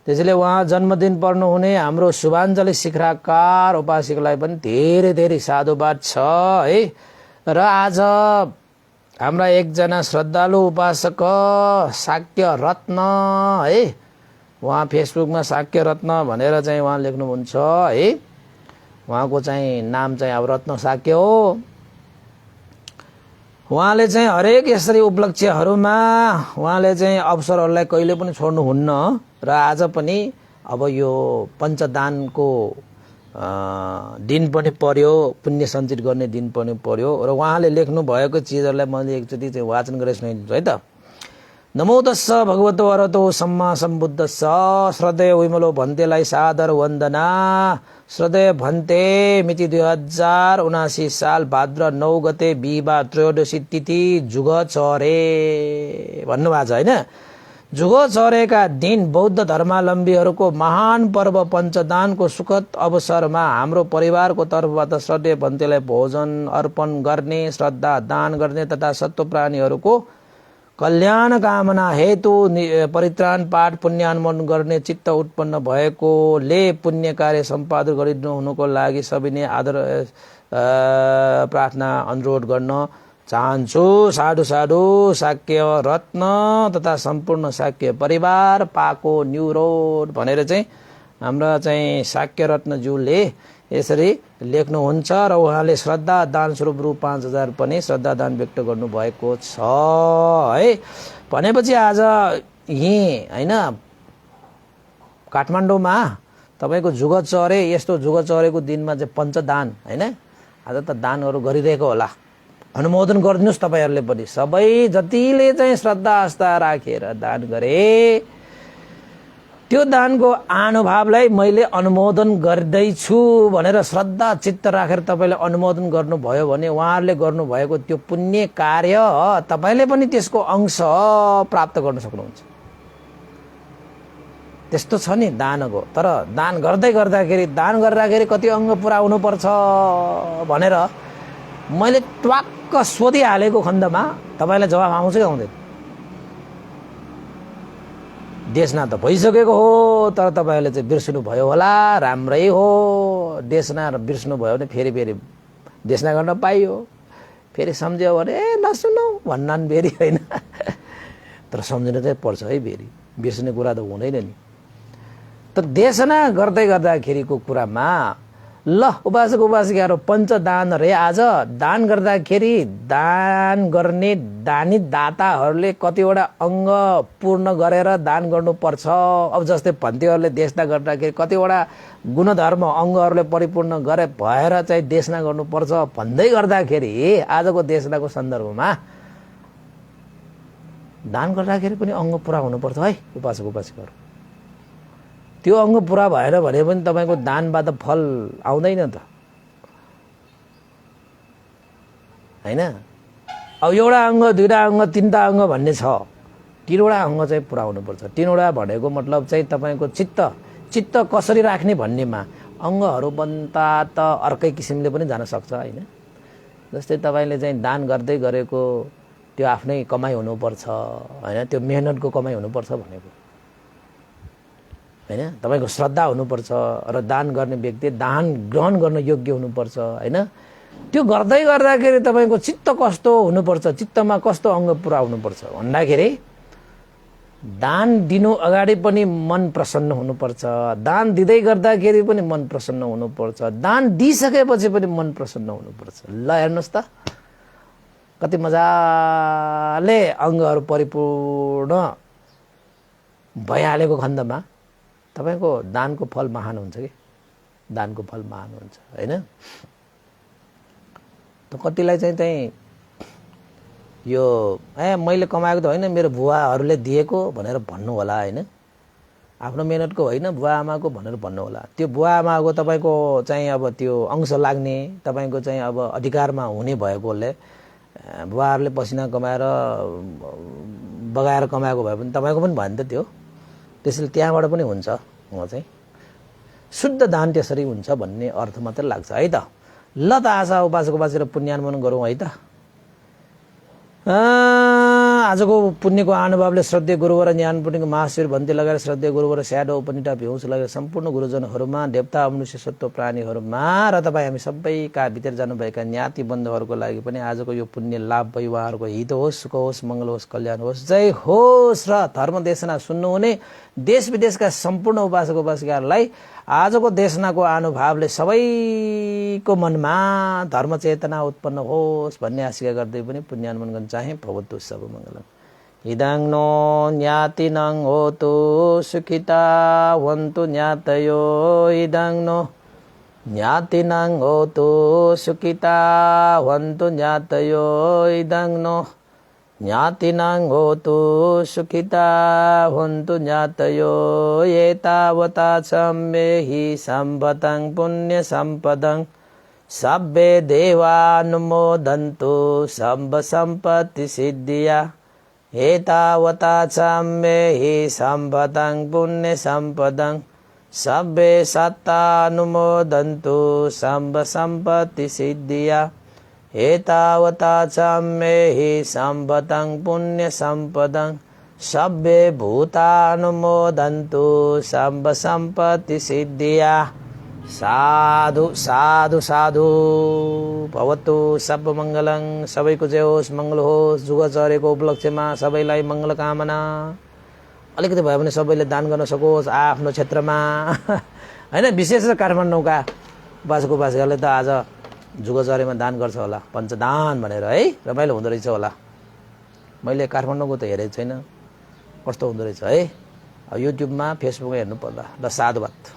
त्यसैले उहाँ जन्मदिन पर्नुहुने हाम्रो शुभाञ्जली शिखराकार उपासिकालाई पनि धेरै धेरै साधुवाद छ है। र आज हाम्रा एकजना श्रद्धालु उपासक शाक्य रत्न है, उहाँ फेसबुकमा शाक्य रत्न भनेर चाहिँ उहाँ लेख्नुहुन्छ है। उहाँको चाहिँ नाम चाहिँ अब रत्न शाक्य हो। उहाँले चाहिँ हरेक यसरी उपलक्ष्यहरूमा उहाँले चाहिँ अवसरहरूलाई कहिले पनि छोड्नुहुन्न र आज पनि अब यो पञ्चदानको दिन पनि पर्यो, पुण्य सञ्चित गर्ने दिन पनि पर्यो र उहाँले लेख्नु भएको चिजहरूलाई मैले एकचोटि चाहिँ वाचन गरेर सुनाइदिन्छु है त। नमो तस्स भगवतो अरहतो सम्मा सम्बुद्धस्स। श्रद्धेय विमलो भन्तेलाई सादर वन्दना। श्रद्धेय भन्ते मिति 2079 साल भाद्र 9 गते बिहिबार त्रयोदशी तिथि जुग चरे भन्नुभएको छ होइन। जुग चरेका दिन बौद्ध धर्मावलम्बीहरूको महान पर्व पञ्चदानको सुखद अवसरमा हाम्रो परिवारको तर्फबाट श्रद्धेय भन्तेलाई भोजन अर्पण गर्ने, श्रद्धा दान गर्ने तथा सत्व प्राणीहरूको कल्याण कामना हेतु परित्राण पाठ पुण्यानुमोदन गर्ने चित्त उत्पन्न भएकोले पुण्य कार्य सम्पादन गरिदिनु हुनुको लागि सबैले आदर प्रार्थना अनुरोध गर्न चाहन्छु। साधु साधु। शाक्य रत्न तथा सम्पूर्ण शाक्य परिवार, पाको न्यू रोड भनेर चाहिँ हाम्रा चाहिँ शाक्य रत्नज्यूले यसरी लेख्नुहुन्छ र उहाँले श्रद्धा दान स्वरूप रु 5000 पनि श्रद्धा दान व्यक्त गर्नुभएको छ है। भनेपछि आज यही होइन काठमाडौँमा तपाईँको जुग चरे, यस्तो जुग चरेको दिनमा चाहिँ पञ्चदान होइन, आज त दानहरू गरिरहेको होला। अनुमोदन गरिदिनुहोस् तपाईँहरूले पनि। सबै जतिले चाहिँ श्रद्धा आस्था राखेर दान गरे त्यो दानको अनुभवलाई मैले अनुमोदन गर्दैछु भनेर श्रद्धा चित्त राखेर तपाईँले अनुमोदन गर्नुभयो भने उहाँहरूले गर्नुभएको त्यो पुण्य कार्य तपाईँले पनि त्यसको अंश प्राप्त गर्न सक्नुहुन्छ। त्यस्तो छ नि दानको। तर दान गर्दै गर्दाखेरि कति अङ्ग पुरा हुनुपर्छ भनेर मैले ट्वाक्क सोधिहालेको खण्डमा तपाईँलाई जवाब आउँछ कि आउँदैन? देशना त भइसकेको हो, तर तपाईँहरूले चाहिँ बिर्सिनु भयो होला। राम्रै हो, देशना बिर्सिनु भयो भने फेरि देशना गर्न पाइयो। फेरि सम्झ्यो भने नसुनौ भन्नान् फेरि होइन। तर सम्झिनु चाहिँ पर्छ है, फेरि बिर्सिने कुरा त हुँदैन नि। त देशना गर्दाखेरिको कुरामा ल उपासक उपासिकाहरू पञ्चदान रे आज दान गर्दाखेरि दान गर्ने दानी दाताहरूले कतिवटा अङ्ग पूर्ण गरेर दान गर्नुपर्छ। अब जस्तै भन्तेहरूले देशना गर्दाखेरि कतिवटा गुणधर्म अङ्गहरूले परिपूर्ण गरे भएर चाहिँ देशना गर्नुपर्छ भन्दै गर्दाखेरि आजको देशनाको सन्दर्भमा दान गर्दाखेरि पनि अङ्ग पुरा हुनुपर्छ है उपासक उपासिकाहरू। त्यो अङ्ग पुरा भएन भने पनि तपाईँको दानबाट फल आउँदैन त होइन। अब एउटा अङ्ग, दुईवटा अङ्ग, तीनवटा अङ्ग भन्ने छ, तीनवटा अङ्ग चाहिँ पुरा हुनुपर्छ। तीनवटा भनेको मतलब चाहिँ तपाईँको चित्त कसरी राख्ने भन्नेमा अङ्गहरू बन्दा त अर्कै किसिमले पनि जान सक्छ होइन। जस्तै तपाईँले चाहिँ दान गर्दै गरेको त्यो आफ्नै कमाइ हुनुपर्छ होइन, त्यो मेहनतको कमाइ हुनुपर्छ भनेको होइन। तपाईँको श्रद्धा हुनुपर्छ र दान गर्ने व्यक्ति दान ग्रहण गर्न योग्य हुनुपर्छ होइन। त्यो गर्दै गर्दाखेरि तपाईँको चित्त कस्तो हुनुपर्छ, चित्तमा कस्तो अङ्ग पुरा हुनुपर्छ भन्दाखेरि दान दिनु अगाडि पनि मन प्रसन्न हुनुपर्छ, दान दिँदै गर्दाखेरि पनि मन प्रसन्न हुनुपर्छ, दान दिइसकेपछि पनि मन प्रसन्न हुनुपर्छ। ल हेर्नुहोस् त कति मजाले अङ्गहरू परिपूर्ण भइहालेको खण्डमा तपाईँको दानको फल महान हुन्छ कि दानको फल महान हुन्छ हैन। त कतिलाई चाहिँ यो मैले कमाएको त होइन मेरो बुवाहरूले दिएको भनेर भन्नु होला हैन, आफ्नो मेहनतको होइन बुवा आमाको भनेर भन्नु होला। त्यो बुवा आमाको तपाईको चाहिँ अब त्यो अंश लाग्ने तपाईको चाहिँ अब अधिकारमा हुने भएकोले बुवाहरूले पसिना कमाएर बगाएर कमाएको भए पनि तपाईको पनि भयो नि त त्यो, त्यसैले त्यहाँबाट पनि हुन्छ। म चाहिँ शुद्ध दान त्यसरी हुन्छ भन्ने अर्थ मात्रै लाग्छ है त। ल त आशा उपासको बासेर पुण्यानुमोदन गरौँ है त। आजको पुण्यको अनुभवले श्रद्धेय गुरुवर ज्ञान पुण्यको महाशिर भन्ती लगाएर श्रद्धेय गुरुवर स्याडो उपनिटा भ्यूस लगाएर सम्पूर्ण गुरुजनहरूमा देवता मनुष्य सत्व प्राणीहरूमा र तपाईँ हामी सबैका भित्र जानुभएका ज्ञाति बन्धुहरूको लागि पनि आजको यो पुण्य लाभ भई उहाँहरूको हित होस्, सुख होस्, मङ्गल होस्, कल्याण होस्, जय होस्। र धर्म देशना सुन्नुहुने देश विदेशका सम्पूर्ण उपासक उपासिकाहरूलाई आजको देशनाको अनुभवले सबैको मनमा धर्म चेतना उत्पन्न होस् भन्ने आशा गर्दै पनि पुण्यानुमोदन गर्न चाहे। भवतु सब मङ्गलम्। इदं नो ज्ञातिनं होतु सुखिता वन्तु ज्ञातयो, इदं नो ज्ञातिनं होतु सुखिता वन्तु ज्ञातयो, इदं नो ज्ञातिनं होतु सुखिता वन्तु ज्ञातयो। एतावता सम्मेहि सम्पतं पुण्य सम्पदं सब्बे देवानुमोदन्तु सम्ब सम्पत्ति सिद्धिया। एतावता सम्मेहि सम्पतं पुण्य सम्पदं सब्बे सत्तानुमोदन्तु सम्ब सम्पत्ति सिद्धिया। एतावता सम्मेहि सम्पतं पुण्य सम्पदं सब्बे भूतानुमोदन्तु सम्ब सम्पत्ति सिद्धिया। साधु साधु साधु। भवतु सब मङ्गलं। सबैको जय होस्, मङ्गल होस्। जुगचर्यको उपलक्ष्यमा सबैलाई मङ्गल कामना। अलिकति भयो भने सबैले दान गर्न सकोस् आफ्नो क्षेत्रमा हैन। विशेष काठमाडौँका उपासक उपासिकाले त आज जुगचर्यमा दान गर्छ होला, पञ्चदान भनेर है, रमाइलो हुँदो रहेछ होला। मैले काठमाडौँको त हेरेको छैन कस्तो हुँदो रहेछ है, युट्युबमा फेसबुकमा हेर्नु पर्ला। ल साधुवाद।